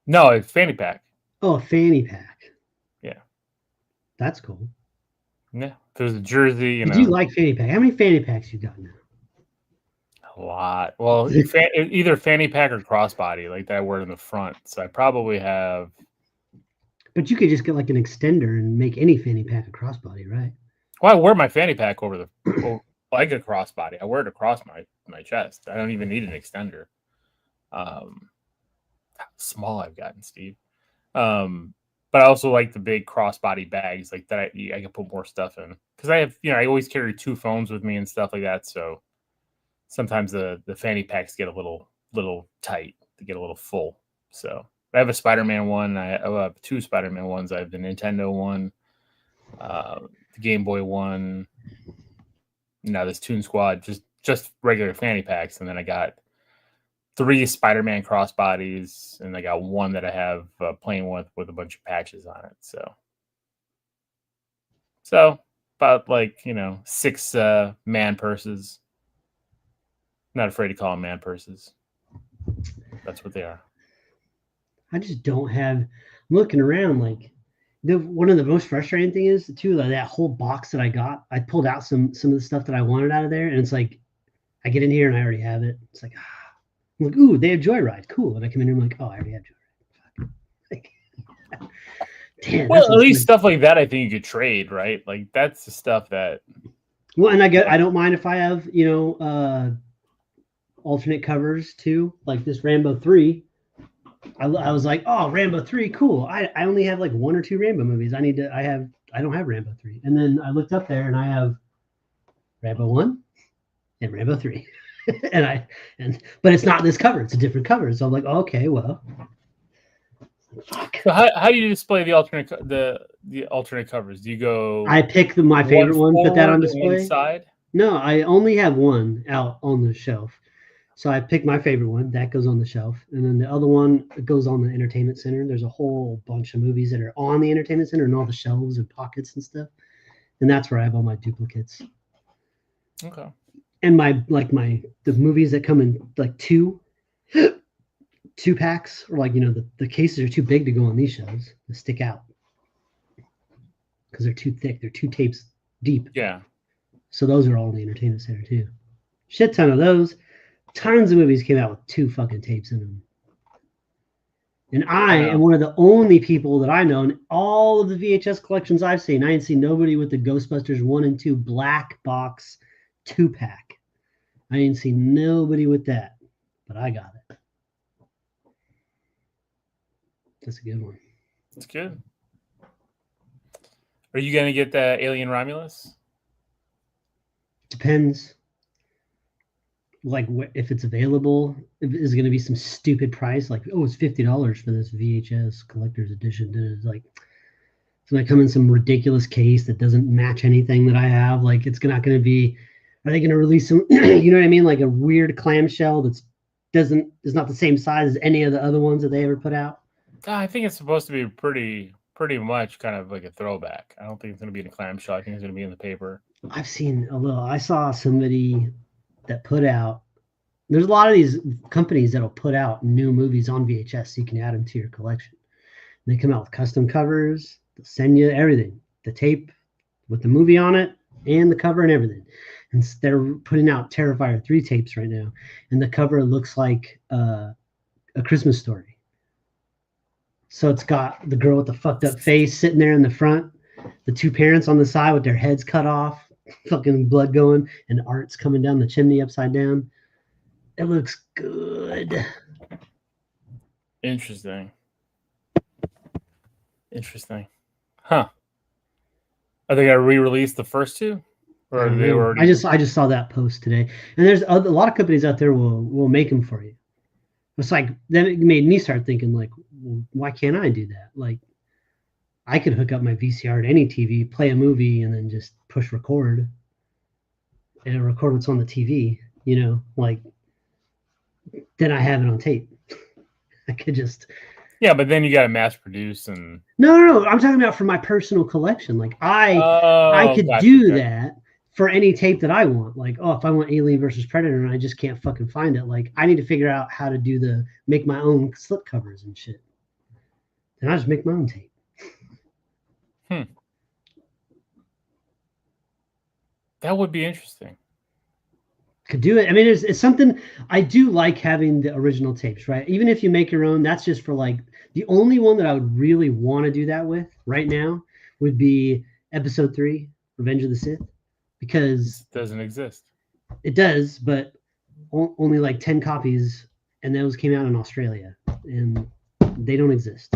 No, it's fanny pack. Oh, a fanny pack. Yeah. That's cool. Yeah. There's a jersey, you know. Do you like fanny pack? How many fanny packs you got now? A lot. Well, either fanny pack or crossbody, like that I wear in the front. So I probably have. But you could just get like an extender and make any fanny pack a crossbody, right? Well, I wear my fanny pack over like a crossbody. I wear it across my chest. I don't even need an extender. How small I've gotten, Steve. But I also like the big crossbody bags like that. I can put more stuff in because I have, I always carry 2 phones with me and stuff like that. So sometimes the fanny packs get a little tight, to get a little full. So I have a Spider-Man one. I have 2 Spider-Man ones. I have the Nintendo one, the Game Boy one. Now this Toon Squad, just regular fanny packs, and then I got 3 Spider-Man crossbodies, and I got 1 that I have playing with a bunch of patches on it. So about 6 man purses. Not afraid to call them man purses. That's what they are. I just don't have. I'm looking around like one of the most frustrating thing is too that whole box that I got. I pulled out some of the stuff that I wanted out of there, and it's like I get in here and I already have it. It's like I'm like, ooh, they have Joyride, cool. And I come in and I'm like, oh, I already have Joyride. Like, damn. Well, at least stuff like that, I think you could trade, right? Like that's the stuff that. Well, and I don't mind if I have alternate covers too, like this Rambo 3. I was like, oh, Rambo 3, cool. I only have like 1 or 2 Rambo movies. I don't have Rambo 3. And then I looked up there and I have Rambo 1 and Rambo 3. But it's not this cover, it's a different cover. So I'm like, okay, well. Fuck. So how do you display the alternate covers? Do you go I pick my favorite one, put that on display? One side? No, I only have one out on the shelf. So I picked my favorite one, that goes on the shelf. And then the other one goes on the entertainment center. There's a whole bunch of movies that are on the entertainment center and all the shelves and pockets and stuff. And that's where I have all my duplicates. Okay. And the movies that come in like 2 packs, or like, the cases are too big to go on these shelves to stick out. Because they're too thick. They're 2 tapes deep. Yeah. So those are all in the entertainment center too. Shit ton of those. Tons of movies came out with 2 fucking tapes in them. And I am one of the only people that I know in all of the VHS collections I've seen. I ain't seen nobody with the Ghostbusters 1 and 2 black box 2-pack. I ain't seen nobody with that, but I got it. That's a good one. That's good. Are you gonna get the Alien Romulus? Depends. Like if it's available, if it's going to be some stupid price, like, oh, it's $50 for this VHS collector's edition. Then it's like, it's going to come in some ridiculous case that doesn't match anything that I have. Like, it's not going to be. Are they going to release some? You know what I mean? Like a weird clamshell is not the same size as any of the other ones that they ever put out. I think it's supposed to be pretty much kind of like a throwback. I don't think it's going to be in a clamshell. I think it's going to be in the paper. I've seen a little. I saw somebody that put out. There's a lot of these companies that'll put out new movies on VHS so you can add them to your collection. And they come out with custom covers. They'll send you everything, the tape with the movie on it and the cover and everything. And they're putting out Terrifier 3 tapes right now, and the cover looks like A Christmas Story. So it's got the girl with the fucked up face sitting there in the front, the 2 parents on the side with their heads cut off, fucking blood going, and Art's coming down the chimney upside down. It looks good. Interesting. Huh. Are they gonna re-release the first 2? Or are they already? I just saw that post today. And there's a lot of companies out there will make them for you. It's like, then it made me start thinking, like, well, why can't I do that? Like, I could hook up my VCR to any TV, play a movie, and then just push record. and record what's on the TV, like then I have it on tape. I could just. Yeah, but then you got to mass produce and. No. I'm talking about for my personal collection. Like I could do that for any tape that I want. Like, if I want Alien versus Predator and I just can't fucking find it, like I need to figure out how to make my own slip covers and shit. And I just make my own tape. That would be interesting. Could do it. I mean, it's something I do like having the original tapes, right? Even if you make your own, that's just for like the only one that I would really want to do that with right now would be Episode 3, Revenge of the Sith, because it doesn't exist. It does, but only like 10 copies, and those came out in Australia, and they don't exist.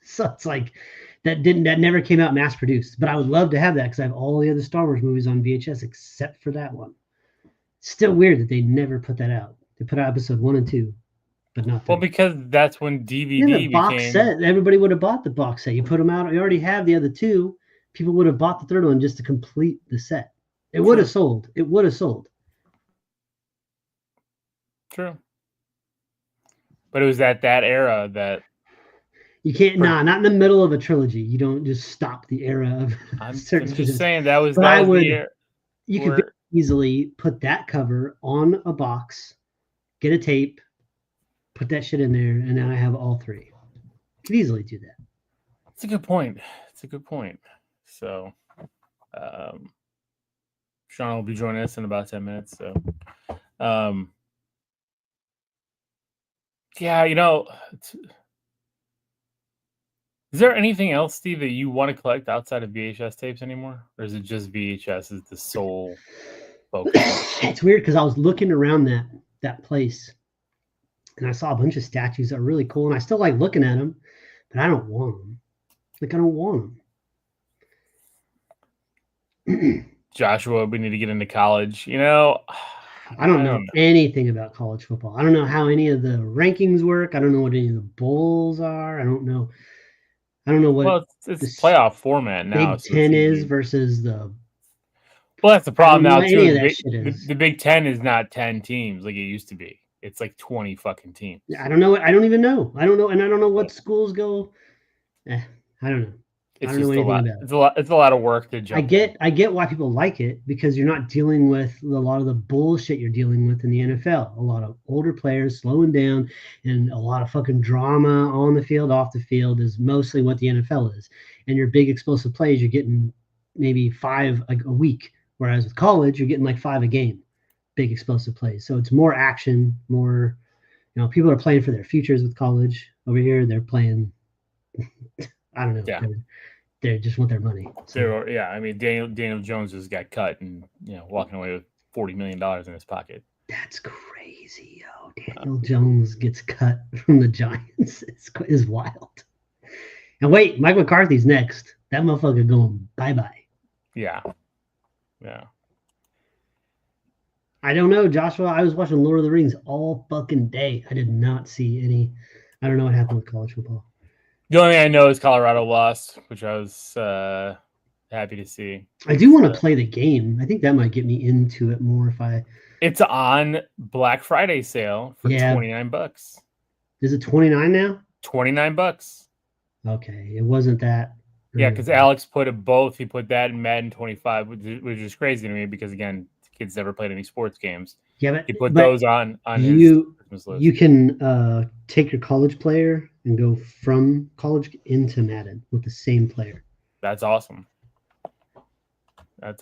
So it's like that never came out mass produced. But I would love to have that because I have all the other Star Wars movies on VHS except for that one. Still weird that they never put that out. They put out Episode 1 and 2, but not 3. Well, because that's when DVD box set. Everybody would have bought the box set. You put them out. You already have the other 2. People would have bought the third one just to complete the set. It would have sold. It would have sold. True. But it was at that era that you can't. Not in the middle of a trilogy. You don't just stop the era of. I'm just saying that was. But that I was would. The era you could easily put that cover on a box, get a tape, put that shit in there, and then I have all 3. You could easily do that. It's a good point. So, Sean will be joining us in about 10 minutes. So, yeah, is there anything else, Steve, that you want to collect outside of VHS tapes anymore? Or is it just VHS is the sole focus? It's weird because I was looking around that place and I saw a bunch of statues that are really cool, and I still like looking at them, but I don't want them. Like, I don't want them. Joshua, we need to get into college. I don't know anything about college football. I don't know how any of the rankings work. I don't know what any of the bowls are. I don't know what. Well, it's playoff format now. Big Ten is versus the. Well, that's the problem now too. The Big Ten is not 10 teams like it used to be. It's like 20 fucking teams. I don't know. I don't even know. I don't know, and I don't know what schools go. I don't know. It's just a lot. It's a lot of work to jump. I get why people like it, because you're not dealing with a lot of the bullshit you're dealing with in the NFL. A lot of older players slowing down, and a lot of fucking drama on the field, off the field is mostly what the NFL is. And your big explosive plays, you're getting maybe 5 a week, whereas with college, you're getting like 5 a game. Big explosive plays. So it's more action, more. People are playing for their futures with college. Over here, they're playing. I don't know. Yeah. They just want their money. So. Yeah, I mean, Daniel Jones just got cut and walking away with $40 million in his pocket. That's crazy, yo. Daniel Jones gets cut from the Giants. Is wild. And wait, Mike McCarthy's next. That motherfucker going bye-bye. Yeah. I don't know, Joshua. I was watching Lord of the Rings all fucking day. I did not see any. I don't know what happened with college football. The only thing I know is Colorado lost, which I was happy to see. I do want to play the game. I think that might get me into it more if I. It's on Black Friday sale for $29. Is it 29 now? $29. Okay, it wasn't that. Yeah, because Alex put it both. He put that in Madden 25, which is crazy to me because, again, kids never played any sports games. Yeah, but he put those on his Christmas list. You can take your college player and go from college into Madden with the same player. That's awesome. The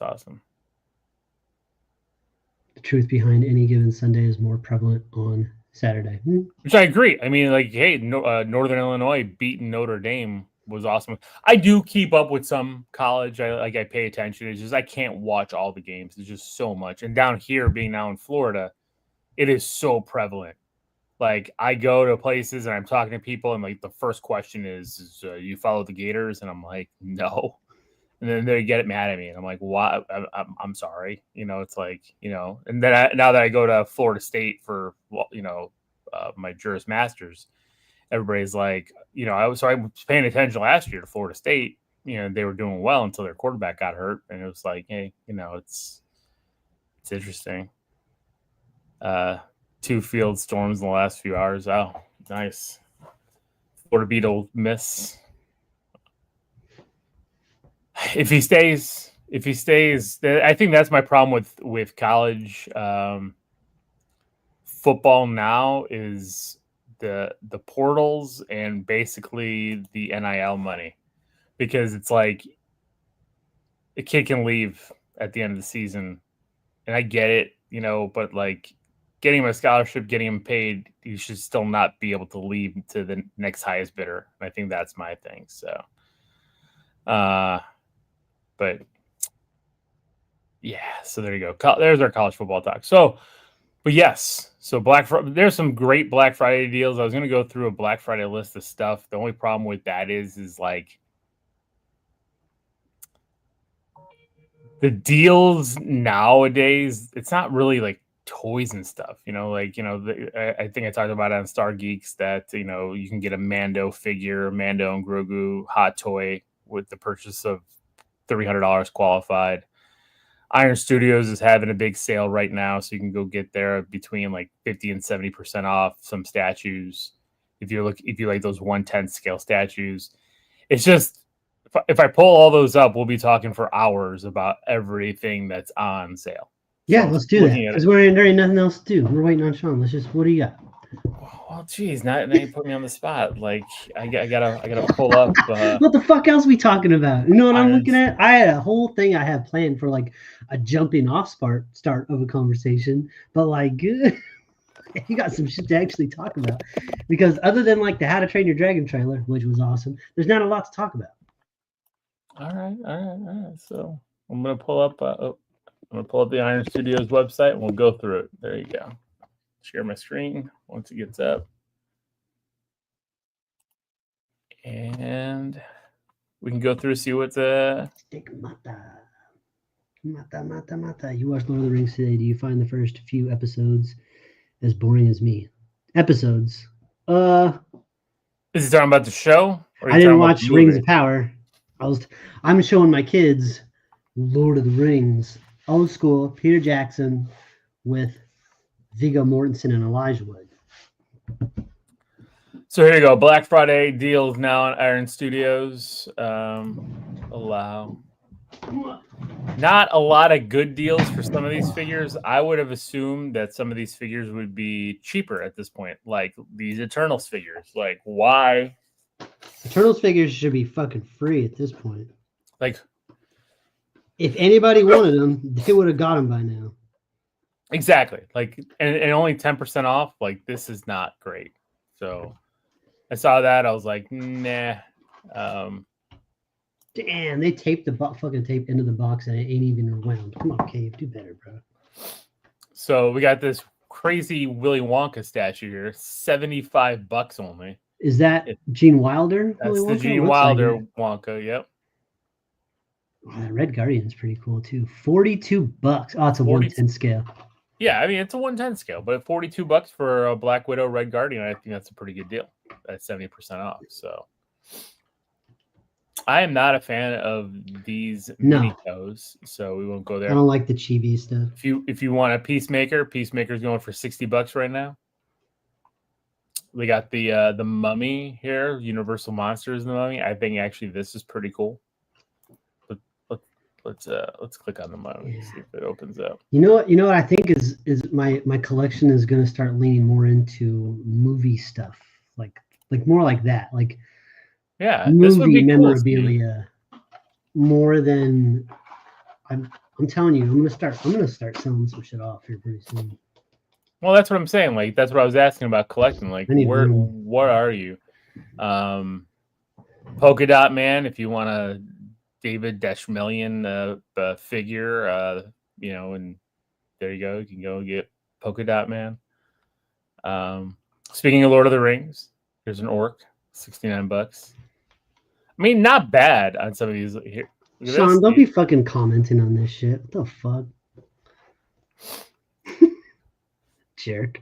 truth behind any given Sunday is more prevalent on Saturday. Which I agree. I mean, like, hey, Northern Illinois beating Notre Dame was awesome. I do keep up with some college. I pay attention. It's just I can't watch all the games. There's just so much. And down here, being now in Florida, it is so prevalent. Like, I go to places and I'm talking to people, and like the first question is you follow the Gators? And I'm like, no. And then they get mad at me, and I'm like, "Why? I'm sorry." It's like, And then now that I go to Florida State for my Juris Masters, everybody's like, I was paying attention last year to Florida State. They were doing well until their quarterback got hurt, and it was like, hey, it's It's interesting. 2 field storms in the last few hours. Oh, nice. Florida Beetle miss. If he stays, I think that's my problem with college football now is the portals and basically the NIL money, because it's like a kid can leave at the end of the season, and I get it, but like getting him a scholarship, getting him paid, you should still not be able to leave to the next highest bidder. And I think that's my thing. So, but yeah, so there you go. There's our college football talk. So, but yes, so there's some great Black Friday deals. I was going to go through a Black Friday list of stuff. The only problem with that is like the deals nowadays, it's not really like toys and stuff, I think I talked about it on Star Geeks that, you can get a Mando figure, Mando and Grogu hot toy with the purchase of $300 qualified. Iron Studios is having a big sale right now, so you can go get there between like 50 and 70% off some statues. If you like those 1/10 scale statues, it's just, if I pull all those up, we'll be talking for hours about everything that's on sale. Yeah, let's do that, because there ain't nothing else to do. We're waiting on Sean. What do you got? Well, geez, now you put me on the spot. Like I gotta pull up. What the fuck else are we talking about? You know what I'm looking at? I had a whole thing I have planned for like a jumping off start of a conversation, but like you got some shit to actually talk about, because other than like the How to Train Your Dragon trailer, which was awesome, there's not a lot to talk about. All right. So I'm gonna pull up. I'm gonna pull up the Iron Studios website and we'll go through it. There you go. Share my screen once it gets up. And we can go through and see what's Mata. You watched Lord of the Rings today. Do you find the first few episodes as boring as me? Episodes. Is he talking about the show? I didn't watch Rings of Power. I'm showing my kids Lord of the Rings, old school, Peter Jackson with Viggo Mortensen and Elijah Wood. So here you go. Black Friday deals now on Iron Studios. Allow. Not a lot of good deals for some of these figures. I would have assumed that some of these figures would be cheaper at this point, like these Eternals figures. Like, why? Eternals figures should be fucking free at this point. Like, if anybody wanted them, they would have got them by now. Exactly. Like, and only 10% off. Like, this is not great. So I saw that. I was like, nah. Damn, they taped the fucking tape into the box and it ain't even wound. Come on, Cave, do better, bro. So we got this crazy Willy Wonka statue here, $75 only. Is that Gene Wilder? That's the Gene Wilder Wonka. Yep. Oh, that Red Guardian's pretty cool too. $42. Oh, it's a 110 scale. Yeah, I mean it's a 110 scale, but $42 for a Black Widow Red Guardian, I think that's a pretty good deal. That's 70% off. So I am not a fan of these mini-toes, so we won't go there. I don't like the chibi stuff. If you want a Peacemaker's going for $60 right now. We got the Mummy here, Universal Monsters and the Mummy. I think actually this is pretty cool. Let's click on the Mummy, see if it opens up. You know what I think is my collection is going to start leaning more into movie stuff, like more like that, like movie memorabilia, more than I'm telling you, I'm gonna start selling some shit off here pretty soon. Well, that's what I'm saying. Like, that's what I was asking about collecting. Like, what are you? Polka Dot Man, if you want a David Dashmillion figure, and there you go. You can go get Polka Dot Man. Speaking of Lord of the Rings, here's an orc, $69. I mean, not bad on some of these. Here, Sean, don't be fucking commenting on this shit. What the fuck? Jerk.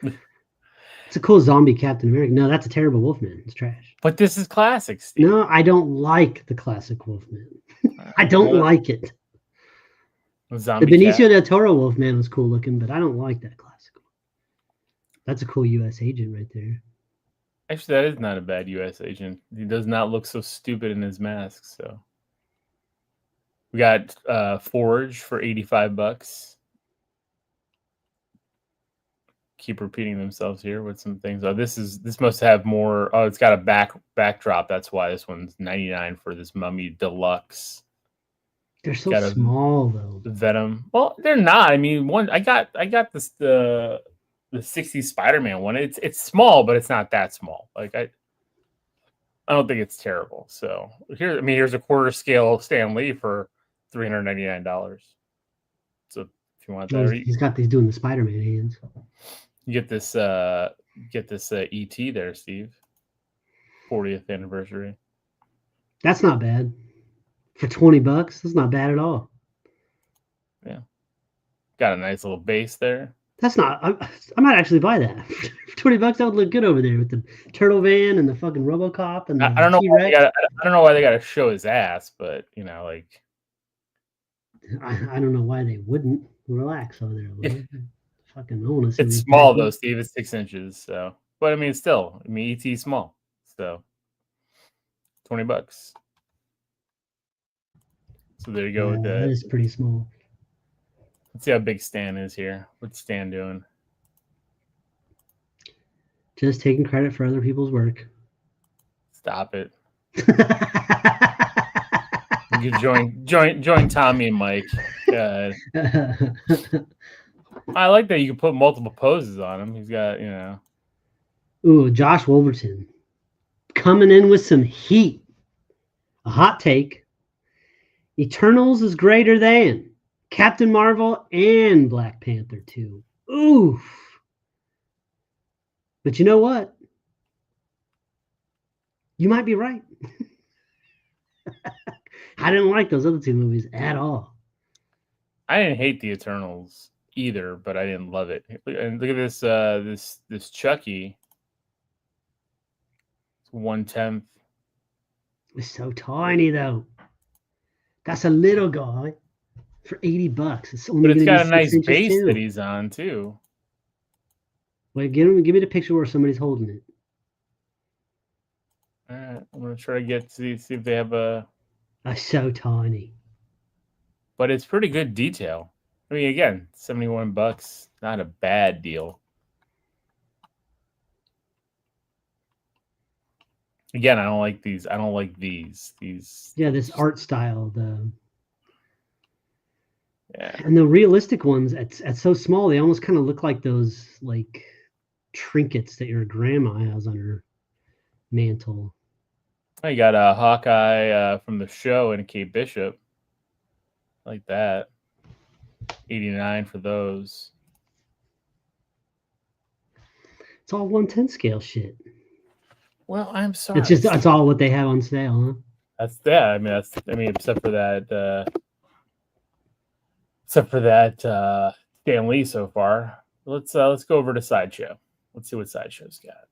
It's a cool zombie Captain America. No, that's a terrible Wolfman. It's trash. But this is classic, Steve. No, I don't like the classic Wolfman. I don't like it. Zombie The Benicio cat. del Toro Wolfman was cool looking, but I don't like that classic. That's a cool U.S. agent right there. Actually, that is not a bad U.S. agent. He does not look so stupid in his mask. So we got Forge for $85. Keep repeating themselves here with some things. Oh, this must have more. Oh, it's got a backdrop. That's why this one's 99 for this Mummy Deluxe. They're so small though. Venom. Well, they're not. I mean, I got this the 60s Spider-Man one. It's small, but it's not that small. Like I don't think it's terrible. So here's a quarter scale Stan Lee for $399. So if you want that, he's got these doing the Spider-Man hands. You get this ET there, Steve. 40th anniversary. That's not bad. For $20, that's not bad at all. Yeah. Got a nice little base there. That's not. I might actually buy that. For $20, that would look good over there with the turtle van and the fucking RoboCop and the I don't know. I don't know why they got to show his ass, but like. I don't know why they wouldn't. Relax over there. Fucking own us. It's small though, Steve. It's 6 inches. So, but I mean, still, ET's small. So, $20. So there you go with that. That is pretty small. Let's see how big Stan is here. What's Stan doing? Just taking credit for other people's work. Stop it. You join Tommy and Mike. I like that you can put multiple poses on him. He's got, Ooh, Josh Wolverton coming in with some heat. A hot take. Eternals is greater than Captain Marvel and Black Panther 2. Oof. But you know what? You might be right. I didn't like those other two movies at all. I didn't hate the Eternals either, but I didn't love it. And look at this Chucky. It's 1/10. It's so tiny though. That's a little guy for $80. It's only. But it's got a nice base that he's on too. Wait, give me the picture where somebody's holding it. All right, I'm gonna try to see if they have a. That's so tiny. But it's pretty good detail. I mean, again, $71, not a bad deal. Again, I don't like these. I don't like these. Yeah, this art style. Yeah. And the realistic ones, at so small, they almost kind of look like those like trinkets that your grandma has on her mantle. I got a Hawkeye from the show and a Kate Bishop. Like that. 89 for those. It's all 1/10 scale shit. Well, I'm sorry. It's all what they have on sale, huh? That's I mean, except for that Stan Lee so far. Let's go over to Sideshow. Let's see what Sideshow's got.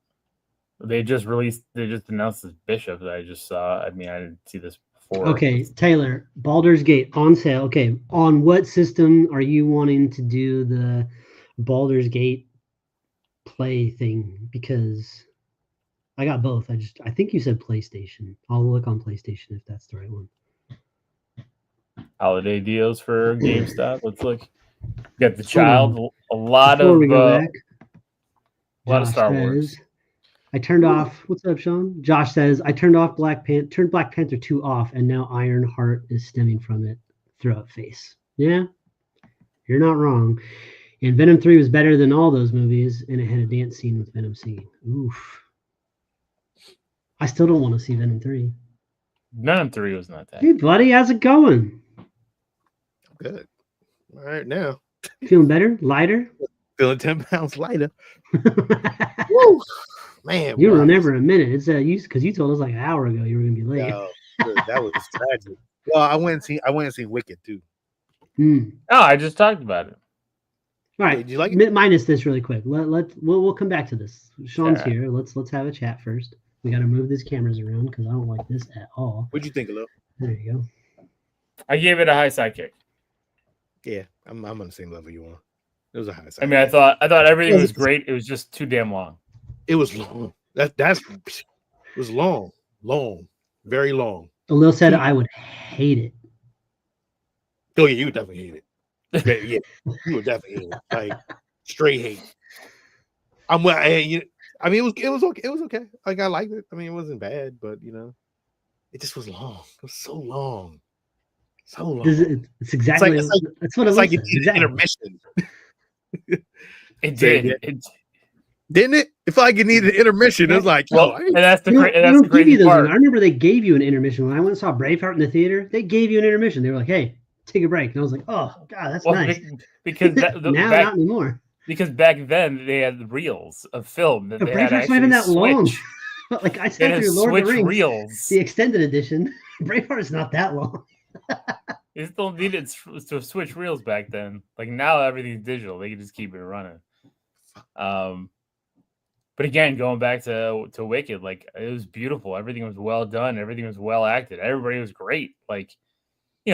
They just announced this Bishop that I just saw. I mean, I didn't see this before. Okay, Taylor, Baldur's Gate on sale. Okay, on what system are you wanting to do the Baldur's Gate play thing? Because I got both. I think you said PlayStation. I'll look on PlayStation if that's the right one. Holiday deals for GameStop. Let's look. You got the Child. A lot of Star Wars. I turned off. What's up, Sean? Josh says I turned Black Panther 2 off, and now Ironheart is stemming from it. Throw up face. Yeah, you're not wrong. And Venom 3 was better than all those movies, and it had a dance scene with Venom singing. Oof. I still don't want to see Venom 3. Venom 3 was not that. Hey, buddy, how's it going? Good. All right, now. Feeling better? Lighter? Feeling 10 pounds lighter. Woo! Man, you remember a minute. It's because you told us like an hour ago you were gonna be late. No, that was tragic. Well, I went and seen Wicked too. Oh, I just talked about it. All right, did you like it? Minus this really quick. We'll come back to this. Sean's here. Let's have a chat first. We got to move these cameras around because I don't like this at all. What'd you think, Lil? There you go. I gave it a high sidekick. Yeah, I'm on the same level you on. It was a high side. I mean, I thought everything was great. It was just too damn long. It was long. It was long, very long. Lil said I would hate it. Oh yeah, you would definitely hate it. Yeah, you would definitely hate it. Like straight hate. I mean, it was okay. It was okay. Like I liked it. I mean, it wasn't bad, but it just was long. It was so long. So long. It's exactly that's what it was. Like it needed intermission. It did. Didn't it? It felt like it needed an intermission. It was like, and that's the crazy give you those part. I remember they gave you an intermission when I went and saw Braveheart in the theater. They gave you an intermission. They were like, "Hey, take a break," and I was like, "Oh God, that's nice." Because now not anymore. Because back then they had reels of film that they had Braveheart's not even that long. Like I sat through Lord of the Rings, reels. the extended edition. Braveheart is not that long. You still needed to switch reels back then. Like now everything's digital. They can just keep it running. But again, going back to Wicked, like it was beautiful. Everything was well done. Everything was well acted. Everybody was great. Like,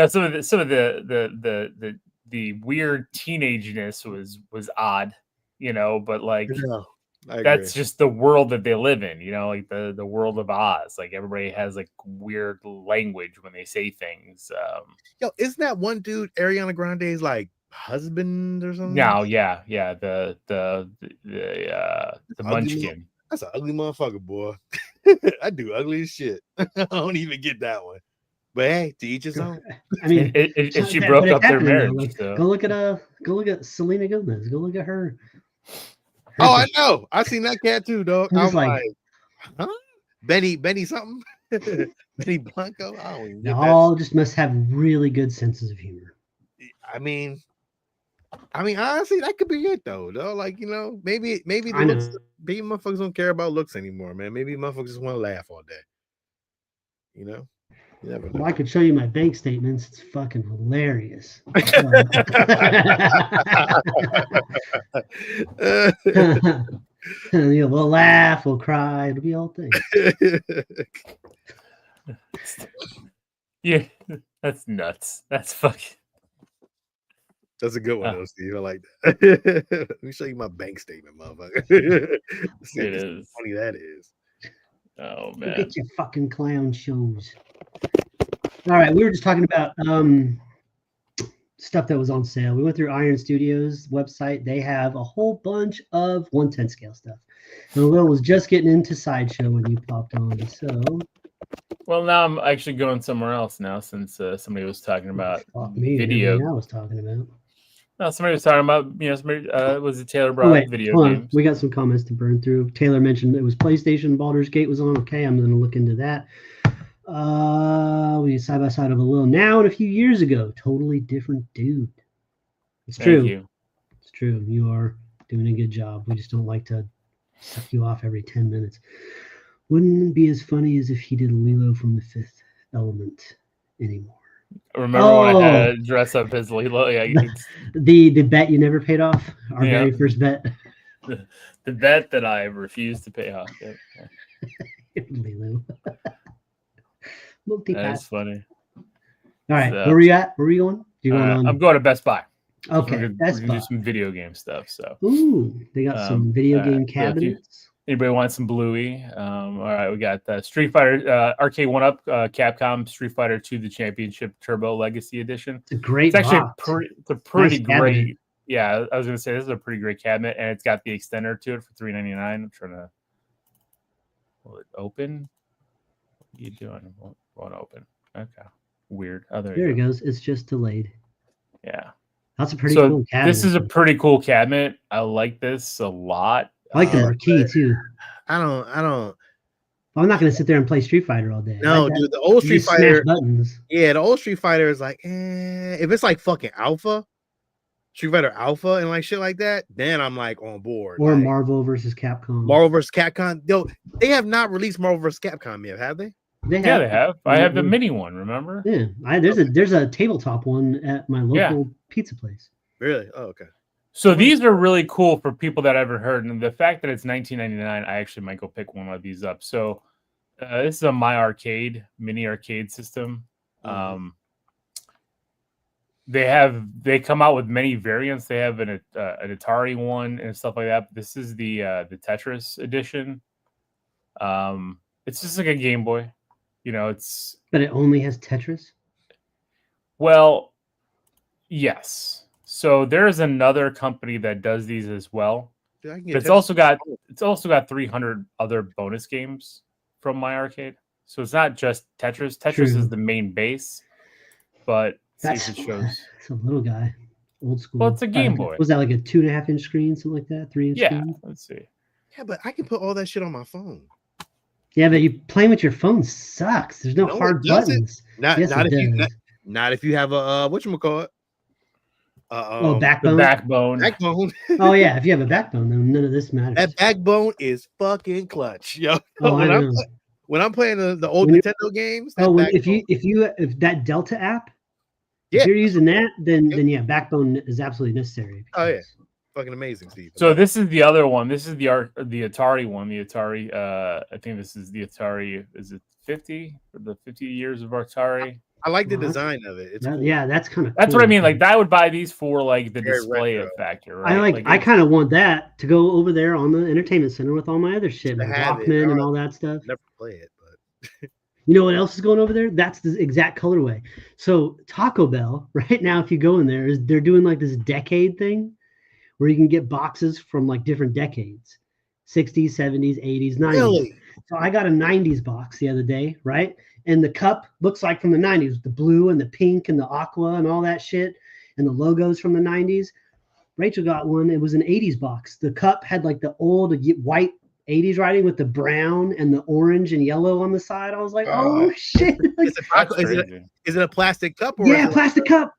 some of the weird teenageness was odd, but like that's just the world that they live in, like the world of Oz. Like everybody has like weird language when they say things. Isn't that one dude Ariana Grande's like husband or something? No, yeah, the munchkin. That's an ugly motherfucker, boy. I do ugly as shit. I don't even get that one. But hey, to each his own. I mean, if she broke up their marriage, like, so. Go look at Selena Gomez. Go look at her. Oh, I know. I seen that cat too, dog. I'm like, huh? Benny something. Benny Blanco. I don't even get all just must have really good senses of humor. I mean, honestly, that could be it though. Like, maybe the looks, maybe motherfuckers don't care about looks anymore, man. Maybe motherfuckers just want to laugh all day. You never know. Well, I could show you my bank statements. It's fucking hilarious. We'll laugh, we'll cry, it'll be all things. Yeah, that's nuts. That's fucking. That's a good one, though, Steve. I like that. Let me show you my bank statement, motherfucker. It is funny. That is. Oh man! Get your fucking clown shows. All right, we were just talking about stuff that was on sale. We went through Iron Studios website. They have a whole bunch of 1/10 scale stuff. And Will was just getting into Sideshow when you popped on. So, well, now I'm actually going somewhere else now since somebody was talking about video. I was talking about. No, somebody was talking about, somebody was it Taylor brought video games. We got some comments to burn through. Taylor mentioned it was PlayStation, Baldur's Gate was on. Okay, I'm going to look into that. We side by side of a little now and a few years ago. Totally different dude. It's true. Thank you. It's true. You are doing a good job. We just don't like to suck you off every 10 minutes. Wouldn't it be as funny as if he did Lilo from The Fifth Element anymore? Remember when I had to dress up as Lilo? Yeah, the bet you never paid off. Our very first bet. The bet that I refused to pay off. Yeah. Lilo. That's funny. All right, where were you at? Where are you going? I'm going to Best Buy. Okay, we're gonna do some video game stuff. So, they got some video game cabinets. Anybody want some Bluey? All right, we got Street Fighter Arcade 1-Up, Capcom Street Fighter 2: The Championship Turbo Legacy Edition. It's a great. It's actually a pretty nice great. Cabinet. Yeah, I was gonna say this is a pretty great cabinet, and it's got the extender to it for $3.99. I'm trying to. Will it open? What are you doing? Won't open. Okay. Weird. Oh, there it goes. It's just delayed. Yeah. That's a pretty cool cabinet. This is a pretty cool cabinet. I like this a lot. I like the marquee too. I don't. I'm not going to sit there and play Street Fighter all day. No, dude. The old Street Fighter. Buttons. Yeah, the old Street Fighter is like, if it's like fucking Alpha, Street Fighter Alpha, and like shit like that, then I'm like on board. Or like, Marvel versus Capcom. Marvel versus Capcom. Yo, they have not released Marvel versus Capcom yet, have they? They have. I have the mini one. Remember? Yeah, there's a tabletop one at my local pizza place. Really? Oh, okay. So these are really cool for people that I haven't heard, and the fact that it's $19.99, I actually might go pick one of these up. So this is a My Arcade mini arcade system. They come out with many variants. They have an Atari one and stuff like that. But this is the Tetris edition. It's just like a Game Boy, it's. But it only has Tetris. Well, yes. So there's another company that does these as well. But it's also got 300 other bonus games from my arcade. So it's not just Tetris. Tetris is the main base, but That's it shows. It's a little guy, old school. Well, it's a Game Boy. Was that like a 2.5-inch screen, something like that? 3-inch screen? Let's see. Yeah, but I can put all that shit on my phone. Yeah, but you playing with your phone sucks. There's no hard buttons. Not if you have a whatchamacallit. Backbone. The backbone. Oh yeah, if you have a backbone, then none of this matters. That backbone is fucking clutch, yo. Oh, when I'm playing the old Nintendo games. If that Delta app, if you're using that, then yeah, backbone is absolutely necessary. Oh yeah, fucking amazing, Steve. So this is the other one. This is the Atari one. The Atari. I think this is the Atari. Is it 50 for the 50 years of Atari? I like the design of it. It's cool. Yeah, that's kind of. That's what I mean. Like I would buy these for like the display factor. Right? I kind of want that to go over there on the entertainment center with all my other shit, like Walkman and all that stuff. Never play it, but you know what else is going over there? That's the exact colorway. So Taco Bell right now, if you go in there, they're doing like this decade thing, where you can get boxes from like different decades, 60s, 70s, 80s, 90s. Really? So I got a 90s box the other day, right? And the cup looks like from the 90s, the blue and the pink and the aqua and all that shit, and the logos from the 90s. Rachel got one. It was an 80s box. The cup had like the old white 80s writing with the brown and the orange and yellow on the side. I was like, oh shit. Is it a plastic cup? Or plastic cup.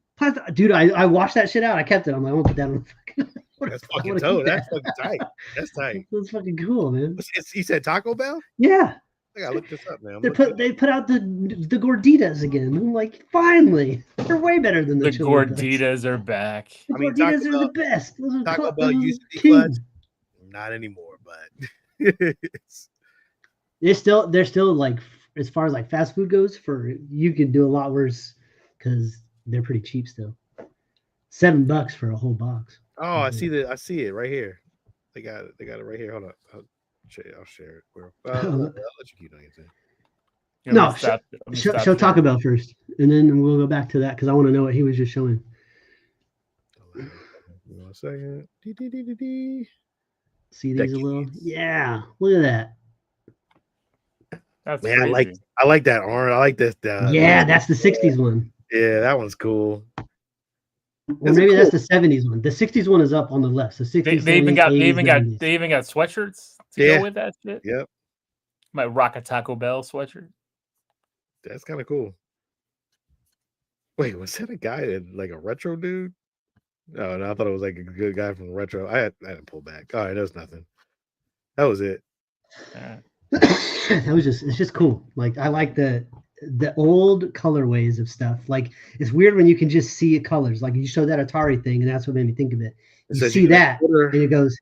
Dude, I washed that shit out. I kept it. I'm like, I'm gonna put that on the fucking. That's fucking dope. That's fucking tight. That's tight. That's fucking cool, man. You said Taco Bell? Yeah. I gotta look this up, man. They put out the Gorditas again. I'm like, finally, they're way better than the Gorditas are back. The Gorditas are the best. Taco Bell used to be clutch. Not anymore, but they're still like, as far as like fast food goes, you can do a lot worse because they're pretty cheap still. $7 for a whole box. Oh, I see it right here. They got it right here. Hold up. I'll share it. I'll let you keep doing it. No, show Taco Bell first, and then we'll go back to that because I want to know what he was just showing. 1 second. See these a little? Yeah, look at that. That's man, I like that orange. I like this. That's the 60s one. Yeah, that one's cool. Or maybe that's the 70s one. The 60s one is up on the left. So 60s, they even got 70s. they even got sweatshirts to go with that shit. Yep. Might rock a Taco Bell sweatshirt. That's kind of cool. Wait, was that a guy like a retro dude? Oh, no, I thought it was like a good guy from retro. I had to pull back. All right, that was nothing. That was it. It's just cool. Like I like the old colorways of stuff. Like it's weird when you can just see colors. Like you showed that Atari thing, and that's what made me think of it. You see that, and it goes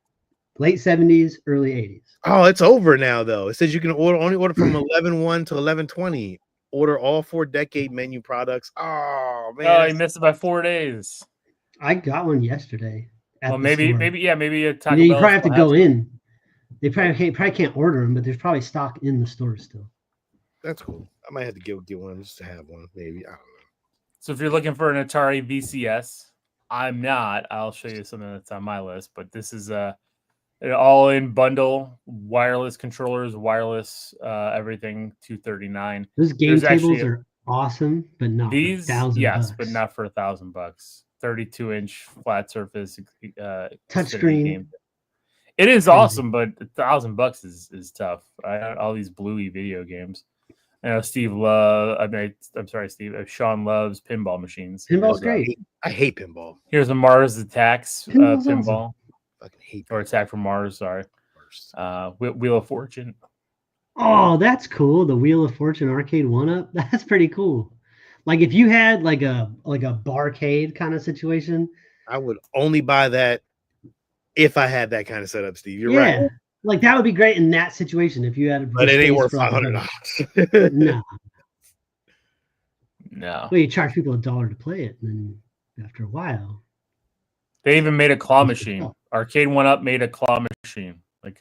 late 70s, early 80s. Oh, it's over now though. It says you can only order from 11/1 to 11/20. Order all 4 decade menu products. Oh man! Oh, you missed it by 4 days. I got one yesterday. Well, maybe a Taco Bell. You probably have to go in. They probably can't order them, but there's probably stock in the store still. That's cool. I might have to get one just to have one, maybe. I don't know. So if you're looking for an Atari VCS, I'm not. I'll show you something that's on my list. But this is an all-in bundle, wireless controllers, wireless everything, $239. Those game tables are awesome, but not these. $1,000. But not for $1,000. 32-inch flat surface touchscreen. It is awesome, but $1,000 is tough. All these bluey video games. I know Steve I'm sorry, Steve. Sean loves pinball machines. Pinball's great. I hate pinball. Here's a Mars Attacks pinball. Awesome. Fucking hate or Attack from Mars. Sorry. Wheel of Fortune. Oh, that's cool. The Wheel of Fortune arcade 1-up. That's pretty cool. Like if you had like a barcade kind of situation, I would only buy that if I had that kind of setup, Steve. You're right. Like that would be great in that situation if you had. But it ain't worth $500. No. No. Well, you charge people $1 to play it, and then after a while. They even made a claw machine. Arcade 1-Up made a claw machine, like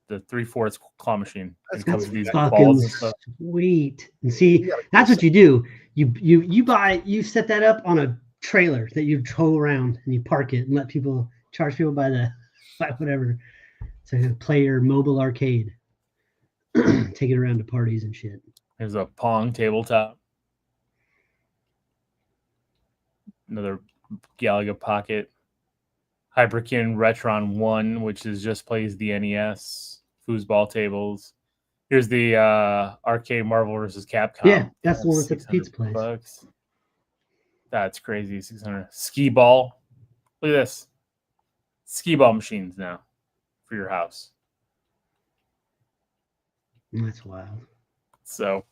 the 3/4 claw machine. That's comes with these fucking balls and stuff. sweet. And see, that's what you do. You set that up on a trailer that you tow around and you park it and let people charge people by whatever to play your mobile arcade. Take it around to parties and shit. There's a Pong tabletop. Another Galaga Pocket. Hyperkin Retron 1, which just plays the NES. Foosball tables. Here's the arcade Marvel vs. Capcom. Yeah, that's the one that's at the pizza place. Bucks. That's crazy. 600. Skee ball. Look at this. Skee ball machines now for your house. That's wild. So,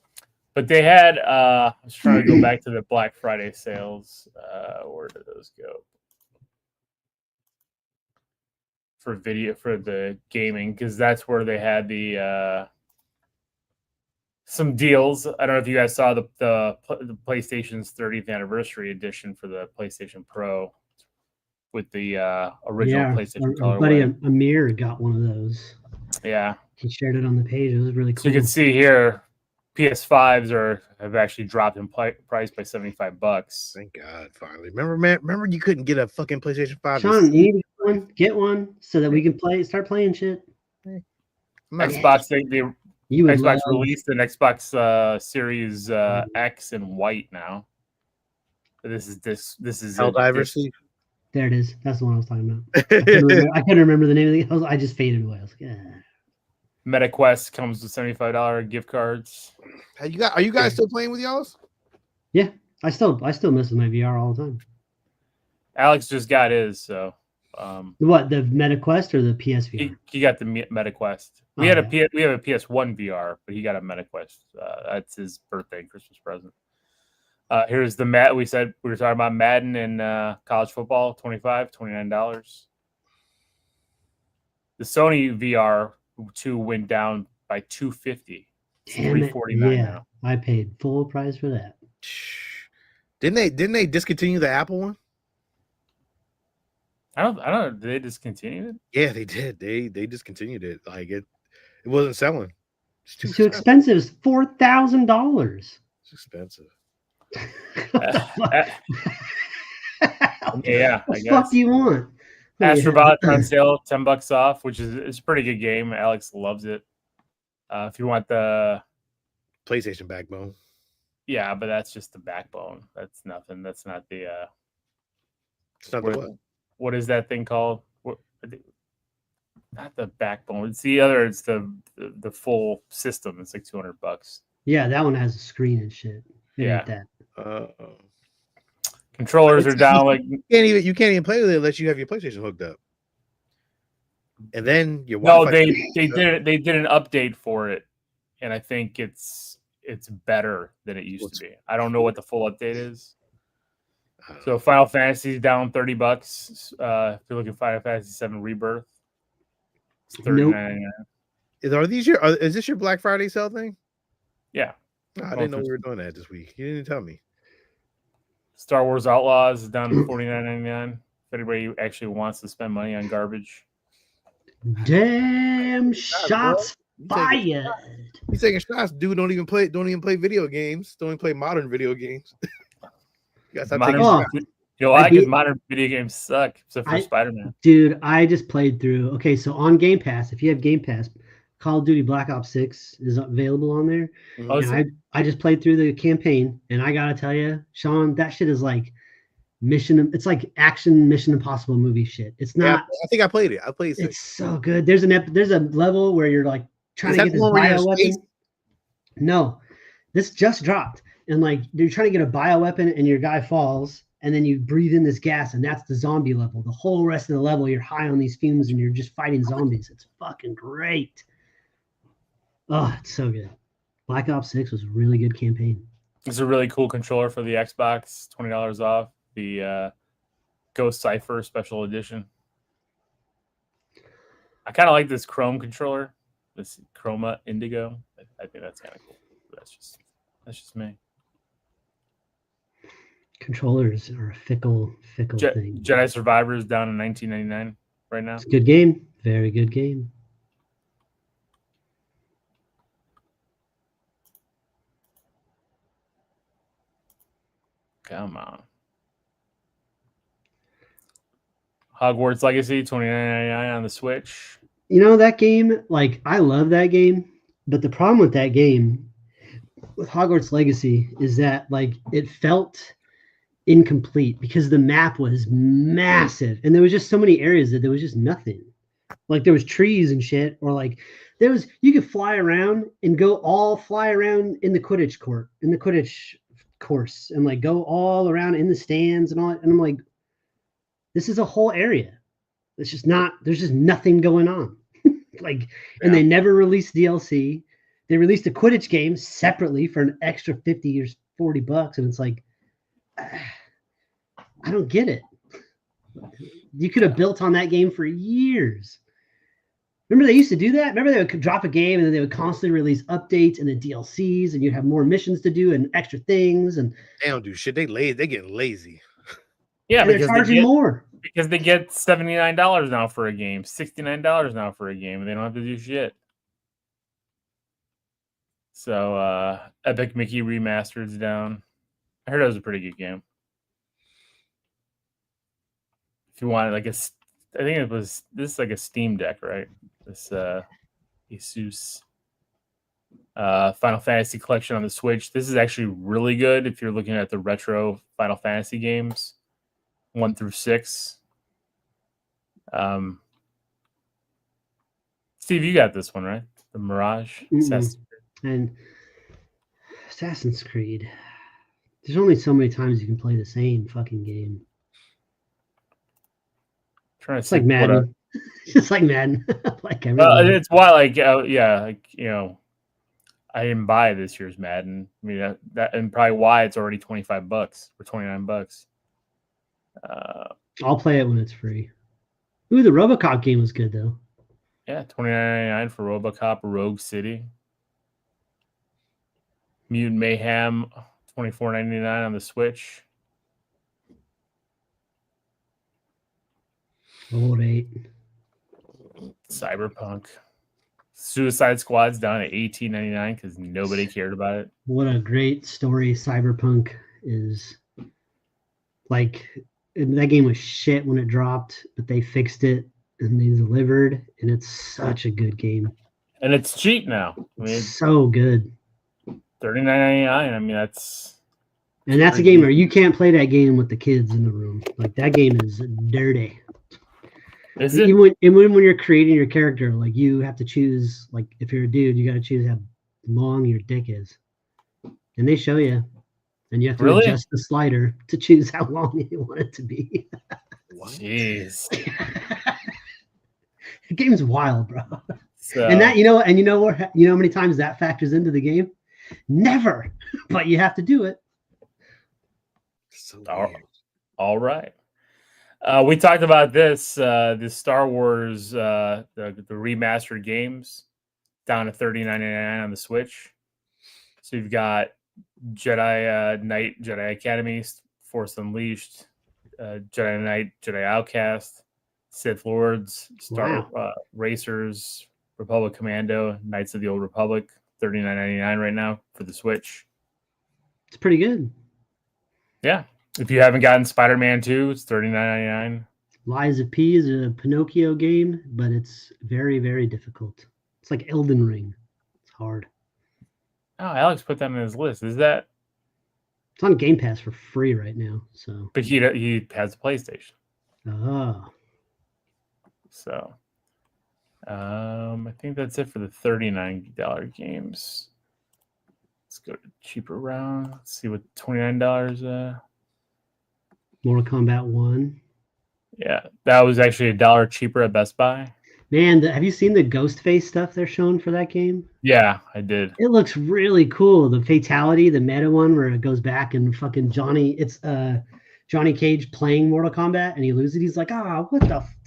but they had. I was trying to go back to the Black Friday sales. Where did those go? For the gaming, because that's where they had the some deals. I don't know if you guys saw the PlayStation's 30th anniversary edition for the PlayStation Pro with the original PlayStation colorway. Our buddy Amir got one of those. Yeah, he shared it on the page. It was really cool. So you can see here, PS5s have actually dropped in price by $75. Thank God, finally. Remember you couldn't get a fucking PlayStation 5. Sean, you need one. Get one so that we can start playing shit. Xbox, Xbox released an Xbox Series X in white now. This is Helldivers. There it is. That's the one I was talking about. I couldn't remember the name of I just faded away. I was like, yeah. MetaQuest comes with $75 gift cards. Are you guys still playing with y'all's? Yeah, I still miss my VR all the time. Alex just got his, so what, the MetaQuest or the PSVR? He got the MetaQuest. We have a PS1 VR, but he got a MetaQuest. That's his birthday and Christmas present. Here's the we were talking about Madden and college football, $29. The Sony VR 2 went down by $250. It's $349 now. I paid full price for that. Didn't they discontinue the Apple one? I don't know. Did they discontinue it? Yeah, they did. They discontinued it. Like it wasn't selling. It's too expensive. It's $4,000. It's expensive. Yeah, what the fuck do you want? Astrobot on sale, $10 off, which is a pretty good game. Alex loves it. If you want the PlayStation backbone, yeah, but that's just the backbone. That's nothing. That's not the. It's not the what? What is that thing called? Not the backbone. It's the other. It's the full system. It's like $200. Yeah, that one has a screen and shit. Yeah. Controllers are down. Like you can't even play with it unless you have your PlayStation hooked up. And then your they did an update for it, and I think it's better than it used to be. I don't know what the full update is. So Final Fantasy is down $30. If you're looking at Final Fantasy VII Rebirth, it's $39.99. Nope. Is this your Black Friday sale thing? Yeah. No, I didn't know we were doing that this week. You didn't tell me. Star Wars Outlaws is down to $49.99. If anybody actually wants to spend money on garbage. Damn, shots fired. He's taking shots. Dude, don't even play video games. Don't even play modern video games. Modern video games suck, except for Spider-Man. Dude, I just played through. Okay, so on Game Pass, if you have Game Pass, Call of Duty Black Ops 6 is available on there. I just played through the campaign, and I gotta tell you, Sean, that shit is like it's like action Mission Impossible movie shit. It's not. Yeah, I think I played it. I played 6. It's so good. There's a level where you're like trying to get this bioweapon. No, this just dropped, and like you're trying to get a bioweapon, and your guy falls, and then you breathe in this gas, and that's the zombie level. The whole rest of the level, you're high on these fumes, and you're just fighting zombies. It's fucking great. Oh, it's so good. Black Ops 6 was a really good campaign. It's a really cool controller for the Xbox, $20 off. The Ghost Cypher Special Edition. I kind of like this Chrome controller, this Chroma Indigo. I think that's kind of cool. That's just me. Controllers are a fickle thing. Jedi Survivor is down in $19.99 right now. It's a good game. Very good game. Come on. Hogwarts Legacy, $29.99 on the Switch. You know, that game, like, I love that game, but the problem with that game, with Hogwarts Legacy, is that, like, it felt incomplete because the map was massive and there was just so many areas that there was just nothing. Like, there was trees and shit, or like you could fly around and fly around in the Quidditch course and like go all around in the stands and all that. And I'm like, this is a whole area. There's just nothing going on. Like, and they never released DLC. They released a Quidditch game separately for an extra $50 or $40, and it's like, I don't get it. You could have built on that game for years. Remember they used to do that? Remember they would drop a game and then they would constantly release updates and the DLCs, and you'd have more missions to do and extra things. And they don't do shit. They getting lazy. Yeah, because they're charging more. Because they get $79 now for a game, $69 now for a game, and they don't have to do shit. So Epic Mickey Remastered's down. I heard it was a pretty good game. If you want like this is like a Steam Deck, right? This Asus Final Fantasy collection on the Switch. This is actually really good if you're looking at the retro Final Fantasy games, 1 through 6. Steve, you got this one, right? The Mirage. Assassin's Creed. There's only so many times you can play the same fucking game. It's like Madden. Just like Madden. Like everyone. It's why, like, I didn't buy this year's Madden. I mean, that and probably why it's already $25 or $29. I'll play it when it's free. Ooh, the RoboCop game was good though. Yeah, $29.99 for RoboCop Rogue City. Mutant Mayhem, $24.99 on the Switch. Old 8. Cyberpunk. Suicide Squad's down at $18.99 because nobody cared about it. What a great story Cyberpunk is. Like, that game was shit when it dropped, but they fixed it and they delivered, and it's such a good game. And it's cheap now. I mean, it's so good. $39.99. I mean, that's a game where you can't play that game with the kids in the room. Like, that game is dirty. Is it? Even when you're creating your character, like, you have to choose, like, if you're a dude, you got to choose how long your dick is. And they show you. And you have to adjust the slider to choose how long you want it to be. Jeez. The game's wild, bro. So, and that, you know how many times that factors into the game? Never. But you have to do it. So all right. We talked about this Star Wars the remastered games down to $39.99 on the Switch. So you've got Jedi Knight, Jedi Academy, Force Unleashed, Jedi Knight, Jedi Outcast, Sith Lords, Star Racers, Republic Commando, Knights of the Old Republic, $39.99 right now for the Switch. It's pretty good. Yeah. If you haven't gotten Spider-Man 2, it's $39.99. Lies of P is a Pinocchio game, but it's very, very difficult. It's like Elden Ring. It's hard. Oh, Alex put that on his list. Is that? It's on Game Pass for free right now. So, but he has a PlayStation. Oh. So, I think that's it for the $39 games. Let's go to cheaper round. Let's see what $29. Mortal Kombat 1. Yeah, that was actually $1 cheaper at Best Buy. Man, have you seen the Ghostface stuff they're showing for that game? Yeah, I did. It looks really cool. The Fatality, the meta one where it goes back and fucking Johnny Cage playing Mortal Kombat and he loses. He's like,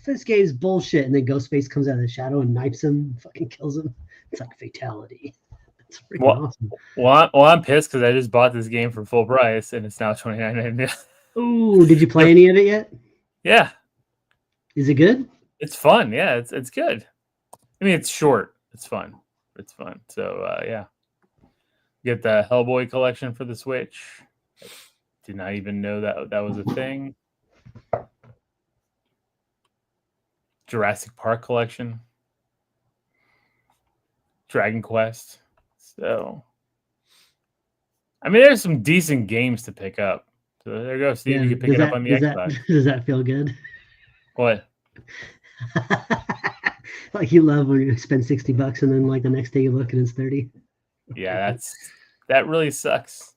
this game's bullshit. And then Ghostface comes out of the shadow and knifes him, fucking kills him. It's like Fatality. It's freaking awesome. Well, I'm pissed because I just bought this game for full price and it's now $29.99. Oh, did you play any of it yet? Yeah. Is it good? It's fun. Yeah, it's good. I mean, it's short. It's fun. It's fun. So yeah. Get the Hellboy collection for the Switch. I did not even know that was a thing. Jurassic Park collection. Dragon Quest. So I mean, there's some decent games to pick up. So there you go, Steve. Yeah, you can pick it up on the Xbox. Does that feel good? What? Like you love when you spend $60 and then like the next day you look and it's 30. Yeah, that really sucks.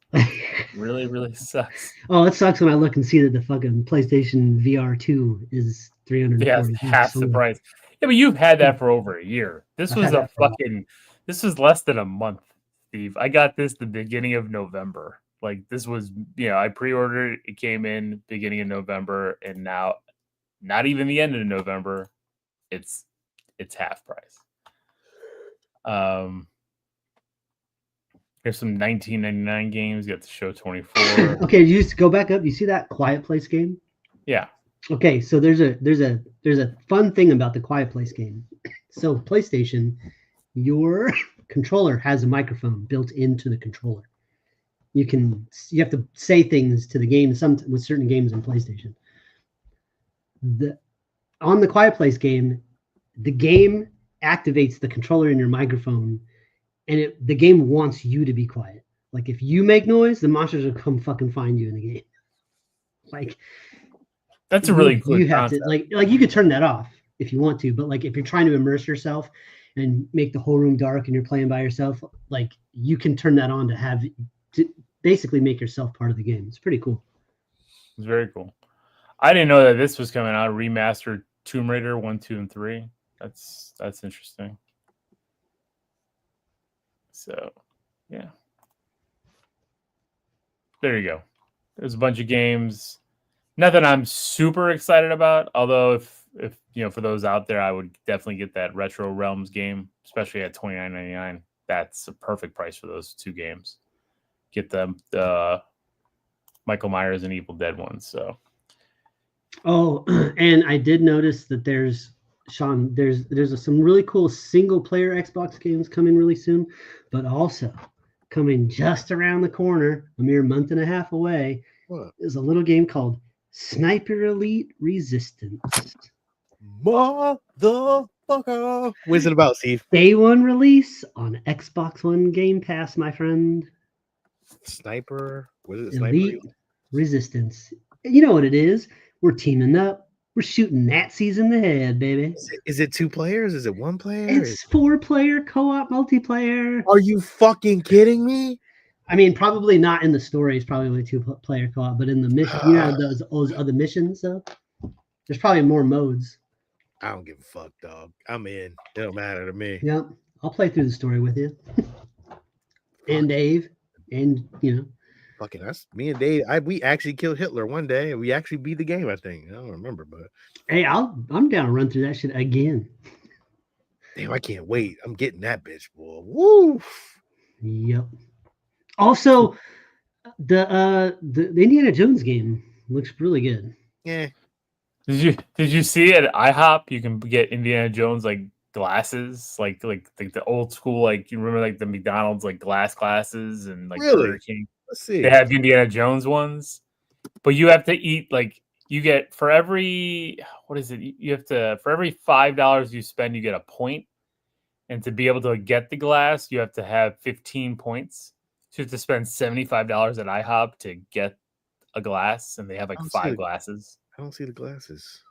Really, really sucks. Oh, it sucks when I look and see that the fucking PlayStation VR 2 is $340. Yeah, half the price. Yeah, but you've had that for over a year. This was this was less than a month, Steve. I got this the beginning of November. Like this was, I pre-ordered it came in beginning of November, and now not even the end of November, it's half price. There's some 1999 games. You got the Show 24. Okay, you just go back up. You see that Quiet Place game? Yeah. Okay, so there's a fun thing about the Quiet Place game. So PlayStation, your controller has a microphone built into the controller. You have to say things to the game with certain games in PlayStation. On the Quiet Place game, the game activates the controller in your microphone, and the game wants you to be quiet. Like if you make noise, the monsters will come fucking find you in the game. Like that's a really cool. You have to like you could turn that off if you want to, but like if you're trying to immerse yourself and make the whole room dark and you're playing by yourself, like you can turn that on to basically make yourself part of the game. It's pretty cool. It's very cool. I didn't know that this was coming out. Remastered Tomb Raider 1, 2, and 3. That's interesting. So, yeah. There you go. There's a bunch of games. Nothing I'm super excited about. Although, if for those out there, I would definitely get that Retro Realms game, especially at $29.99. That's a perfect price for those two games. Get the Michael Myers and Evil Dead ones. So. Oh, and I did notice that there's some really cool single player Xbox games coming really soon, but also coming just around the corner, a mere month and a half away, is a little game called Sniper Elite Resistance. Motherfucker. What's it about, Steve? Day one release on Xbox One Game Pass, my friend. Sniper? What is it? Elite Resistance. You know what it is. We're teaming up. We're shooting Nazis in the head, baby. Is it 2 players? Is it 1 player? It's 4-player co-op multiplayer. Are you fucking kidding me? I mean, probably not in the story. It's probably 2-player co-op, but in the mission, those other missions, though, there's probably more modes. I don't give a fuck, dog. I'm in. It don't matter to me. Yep. I'll play through the story with you. And Dave. And, Fucking us. Me and Dave, we actually killed Hitler one day, and we actually beat the game, I think. I don't remember, but hey, I'm down to run through that shit again. Damn, I can't wait. I'm getting that bitch, boy. Woo! Yep. Also, the Indiana Jones game looks really good. Yeah. Did you see at IHOP you can get Indiana Jones like glasses, like the old school, like you remember like the McDonald's like glass glasses and like really? Let's see. They have Indiana Jones ones, but you have to eat like you get for every for every $5 you spend you get a point, and to be able to get the glass you have to have 15 points. So you have to spend $75 at IHOP to get a glass, and they have like 5 glasses. I don't see the glasses.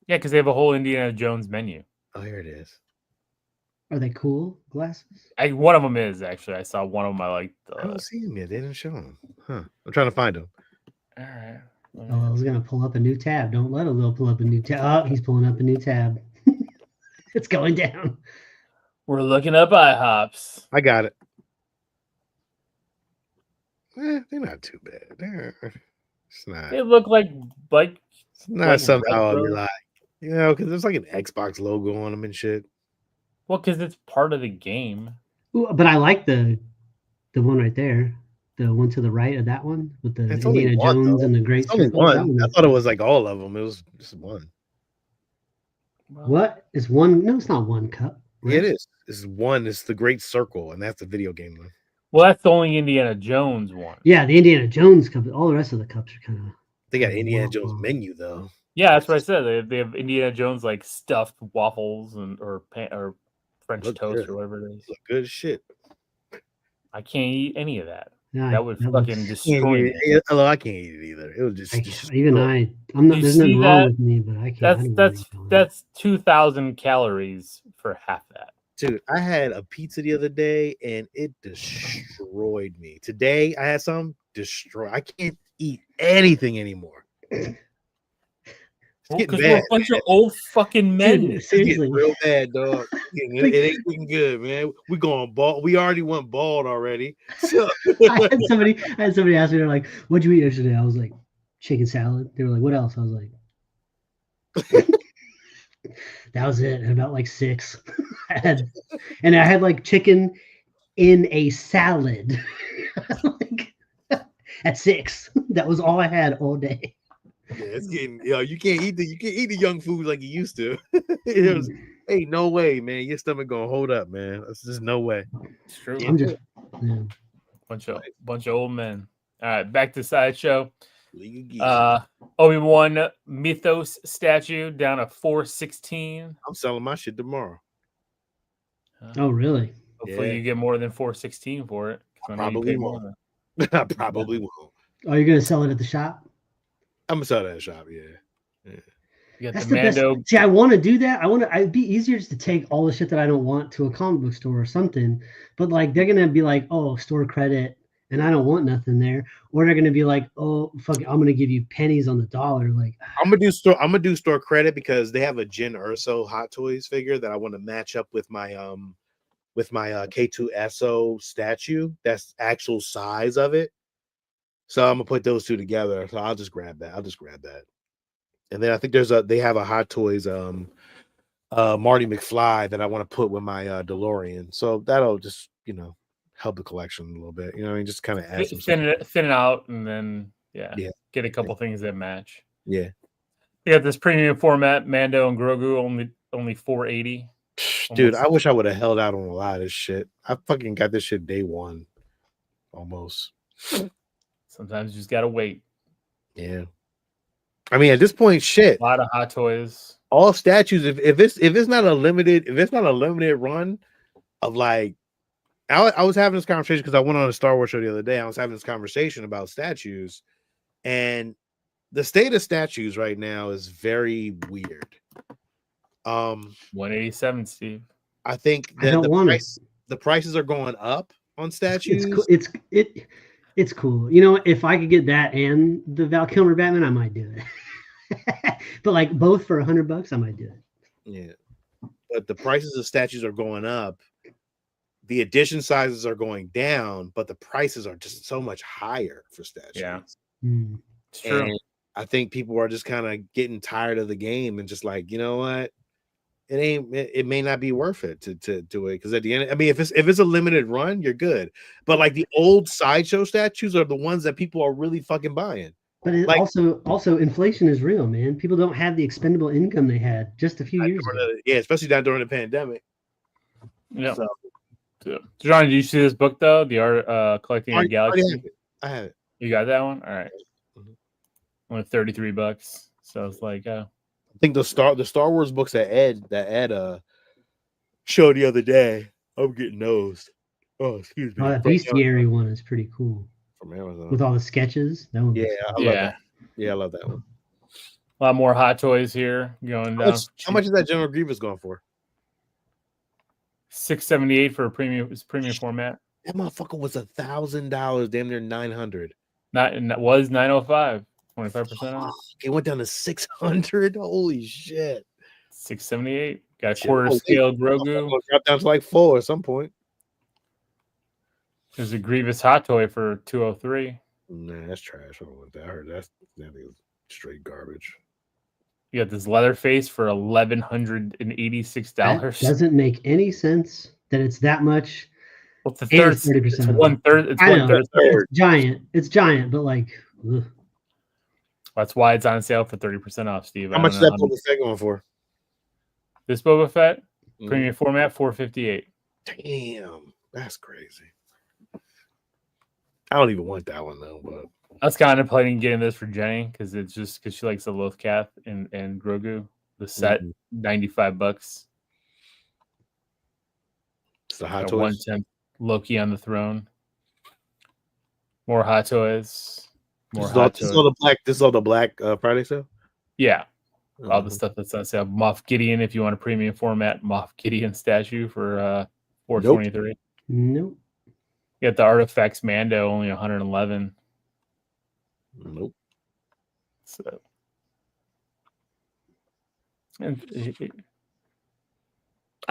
Yeah, because they have a whole Indiana Jones menu. Oh, here it is. Are they cool glasses? One of them is actually. I saw one of them. I liked. I don't see them yet. They didn't show them. Huh? I'm trying to find them. All right. Oh, I was gonna pull up a new tab. Don't let Lil pull up a new tab. Oh, he's pulling up a new tab. It's going down. We're looking up IHOPs. I got it. They're not too bad. It's not. They look like it's not somehow I'll be like, because there's like an Xbox logo on them and shit. Well, because it's part of the game. Ooh, but I like the one right there. The one to the right of that one with the It's only Indiana one, Jones though. and the Great It's only Circle. That one. one I is- thought it was like all of them. It was just one. What is one? No, it's not one cup. Yeah, it right? is. It's one. It's the Great Circle, and that's the video game one. Well, that's the only Indiana Jones one. Yeah, the Indiana Jones cup. All the rest of the cups are kind of. They got Indiana Jones menu though. Yeah, that's what I said. They have Indiana Jones like stuffed waffles or French Look toast good. or whatever it is. Look good as shit. I can't eat any of that. Yeah, That would fucking Can't destroy eat me. it. Although I can't eat it either. It was just I'm not. You There's nothing see wrong that? with me, but I can't. I don't wanna eat all that. That's 2,000 calories for half that. dude. I had a pizza the other day and it destroyed me. Today I had some destroy. I can't eat anything anymore. Because we're a bunch of old fucking men. Dude, seriously, real bad, dog. It ain't looking good, man. We going bald. We already went bald already. So. I had somebody ask me, they're like, "What'd you eat yesterday?" I was like, "Chicken salad." They were like, "What else?" I was like, "That was it." And about like 6, I had like chicken in a salad. Like, at 6, that was all I had all day. Yeah, it's getting you can't eat the young food like you used to. Hey, no way, man. Your stomach gonna hold up, man. That's just no way. It's true. I'm just bunch of old men. All right, back to Sideshow. League of Geeks. Obi-Wan Mythos statue down to 416. I'm selling my shit tomorrow. Oh, really? Hopefully you get more than 416 for it. Probably won't. I probably won't. Oh, you're gonna sell it at the shop? I'm gonna sell that shop, yeah. You got That's the Mando. best. See, I want to do that. It'd be easier just to take all the shit that I don't want to a comic book store or something. But like, they're gonna be like, "Oh, store credit," and I don't want nothing there. Or they're gonna be like, "Oh, fuck it, I'm gonna give you pennies on the dollar." Like, I'm gonna do store credit because they have a Jyn Erso Hot Toys figure that I want to match up with my K2SO statue. That's actual size of it. So I'm gonna put those two together. So I'll just grab that. And then I think they have a Hot Toys Marty McFly that I want to put with my DeLorean. So that'll just help the collection a little bit. I mean, just kind of add some thin it out, and then get a couple things that match. Yeah. You got this premium format Mando and Grogu only 480. Dude, I wish I would have held out on a lot of this shit. I fucking got this shit day one, almost. Sometimes you just gotta wait. Yeah. I mean, at this point, shit. A lot of Hot Toys. All statues. If it's not a limited run of like, I was having this conversation because I went on a Star Wars show the other day. I was having this conversation about statues, and the state of statues right now is very weird. 187, Steve. I think that the prices are going up on statues. It's cool. If I could get that and the Val Kilmer Batman, I might do it. But like both for $100, I might do it. Yeah, but the prices of statues are going up. The edition sizes are going down, but the prices are just so much higher for statues. Yeah, it's true. And I think people are just kind of getting tired of the game and just like, you know what? It may not be worth it to do it because at the end, I mean, if it's a limited run, you're good. But like the old Sideshow statues are the ones that people are really fucking buying. But it also inflation is real, man. People don't have the expendable income they had just a few years ago. Yeah, especially not during the pandemic. Yeah. So, John, did you see this book though? The Art Collecting a Galaxy. I have it. You got that one? All right. Only $33. So it's like I think the Star Wars books that Ed showed the other day. I'm getting those. Oh, excuse me. Oh, that Bestiary one is pretty cool. From Amazon. With all the sketches. That one. Yeah, I love that. Yeah, I love that one. A lot more Hot Toys here going down. How much is that General Grievous going for? $678 for a premium format. That motherfucker was $1,000, damn near $900. That was $905. 25% off. It went down to $600. Holy shit! $678. Got a quarter scale Grogu. Drop down to like $4 at some point. There's a Grievous Hot Toy for $203. Nah, that's trash. I don't want that. I heard that is straight garbage. You got this Leatherface for $1,186. That doesn't make any sense that it's that much. What's the third? 30%. It's 1/3. It's I know. 1/3. It's giant. It's giant, but like. Ugh. That's why it's on sale for 30% off, Steve. How much is that Boba Fett going for? This Boba Fett premium format $458. Damn, that's crazy. I don't even want that one though. But I was contemplating getting this for Jenny because it's just because she likes the Lothcath and Grogu. The set $95. It's the hot toys. 110 Loki on the throne. More hot toys. More hot toys. This is all the Black Friday sale. Yeah. All the stuff that's on sale. Moff Gideon, if you want a premium format, Moff Gideon statue for $423. Nope. You got the Artifacts Mando, only $111. Nope. So, I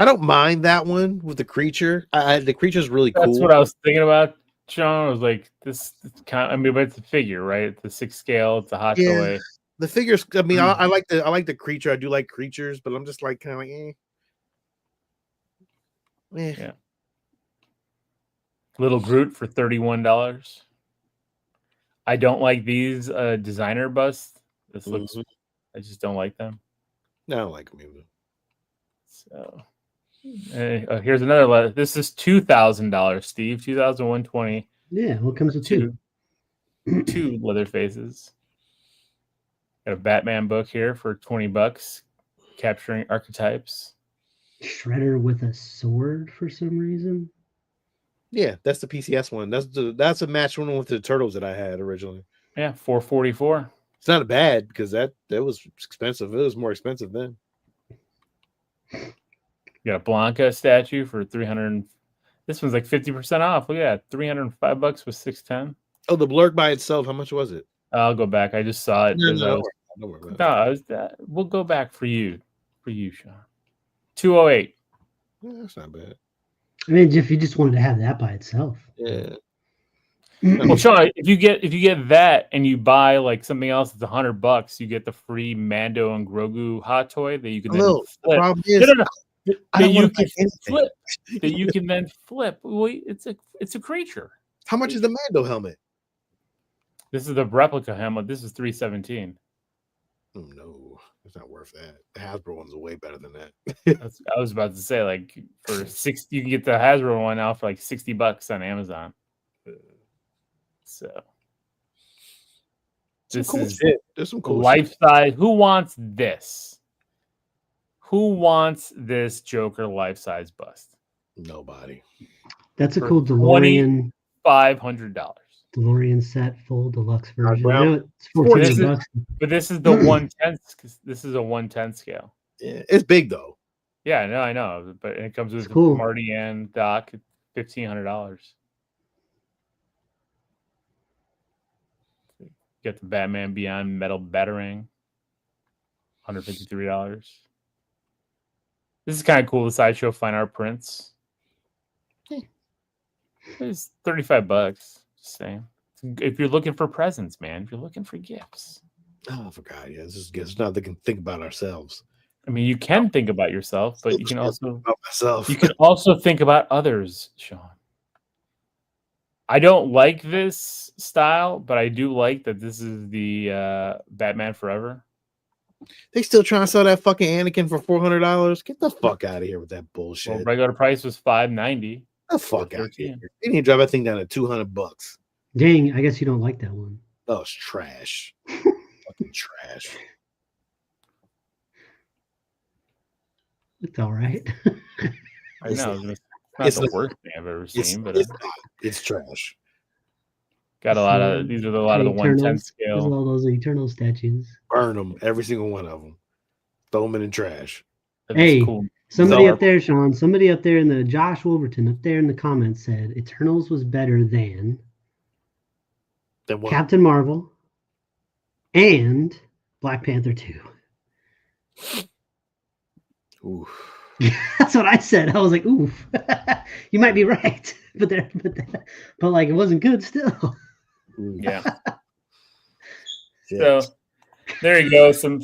don't mind that one with the creature. The creature's really cool. That's what I was thinking about, Sean. I was like, this kind of, I mean, but it's a figure, right? It's a 6 scale. It's a hot toy. The figures. I mean, I like the creature. I do like creatures, but I'm just like kind of like, Yeah. Little Groot for $31. I don't like these designer busts. This looks. I just don't like them. No, I don't like them either. So, here's another letter. This is $2,000, Steve. 2,120. Yeah, what comes with two leather faces. Got a Batman book here for $20. Capturing archetypes. Shredder with a sword for some reason. Yeah, that's the PCS one. That's a match one with the turtles that I had originally. Yeah, $444. It's not bad because that was expensive. It was more expensive then. You got a Blanca statue for $300. This one's like 50% off. Look at that, $305 with 610. Oh, the blurb by itself. How much was it? I'll go back. I just saw it. No, we'll go back for you, Sean. 208. Yeah, that's not bad. I mean, if you just wanted to have that by itself. Yeah. Well, Sean, if you get that and you buy like something else that's $100, you get the free Mando and Grogu hot toy that you can then flip. The problem is, that you can then flip. Well, it's a creature. How much is the Mando helmet? This is the replica helmet. This is $317. Oh, no, it's not worth that. The Hasbro ones are way better than that. I was about to say, like, for 60, you can get the Hasbro one now for like $60 on Amazon. So this is There's some cool life size. Who wants this? Who wants this Joker life size bust? Nobody. That's a cool DeLorean. $500. DeLorean set, full deluxe version. I know it's $14. But this is the 1/10. This is a 1/10 scale. Yeah, it's big though. Yeah, I know. But it comes with cool. Marty and Doc, $1,500. Get the Batman Beyond metal batarang, $153. This is kind of cool. The Sideshow fine art prints. It's $35. Just saying. If you're looking for presents, man, if you're looking for gifts. Oh, I forgot. Yeah, it's not that we can think about ourselves. I mean, you can think about yourself, but you can also about myself. You can also think about others, Sean. I don't like this style, but I do like that this is the Batman Forever. They still trying to sell that fucking Anakin for $400. Get the fuck out of here with that bullshit. Well, regular price was $590. The fuck out of here. They need to drop that thing down to $200. Dang, I guess you don't like that one. Oh, it's trash. Fucking trash. It's all right. I know. It's not the worst thing I've ever seen, but it's trash. Got a lot of these are a lot of the 1/10 scale. All those Eternal statues. Burn them, every single one of them. Throw them in the trash. Hey, cool. Somebody up there, Sean. Somebody up there in the Josh Wolverton up there in the comments said Eternals was better than what? Captain Marvel and Black Panther 2. Ooh. That's what I said. I was like, "Oof, you might be right," but like it wasn't good still. Yeah. So there you go. Some.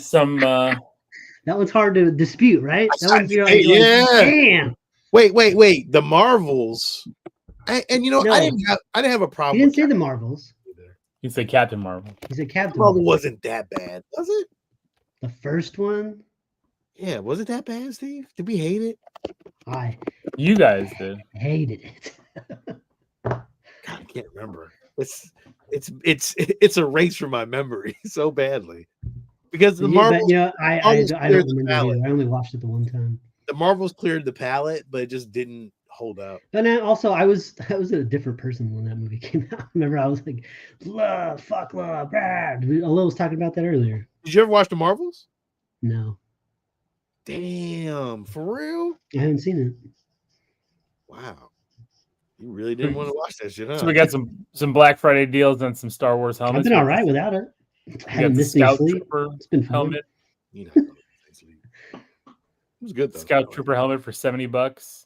That one's hard to dispute, right? That one's Damn. Wait. The Marvels And you know, No. I didn't have a problem. He didn't say the Marvels. You said Captain Marvel. He said Captain Marvel wasn't that bad, was it? The first one? Yeah, was it that bad, Steve? Did we hate it? You guys did. Hated it. God, I can't remember. It's erased from my memory so badly because the Marvels. I don't remember either. I only watched it the one time. The Marvels cleared the palette, but it just didn't hold up. And then also, I was a different person when that movie came out. Remember, I was like, love, fuck love, Brad. Alo was talking about that earlier. Did you ever watch the Marvels? No. Damn, for real? I haven't seen it. Wow. You really didn't want to watch that shit, huh? So we got some Black Friday deals on some Star Wars helmets. I've been all right without it. I haven't missed any sleep. It's been fun. Helmet. You know, it was good though. Scout Trooper helmet for $70.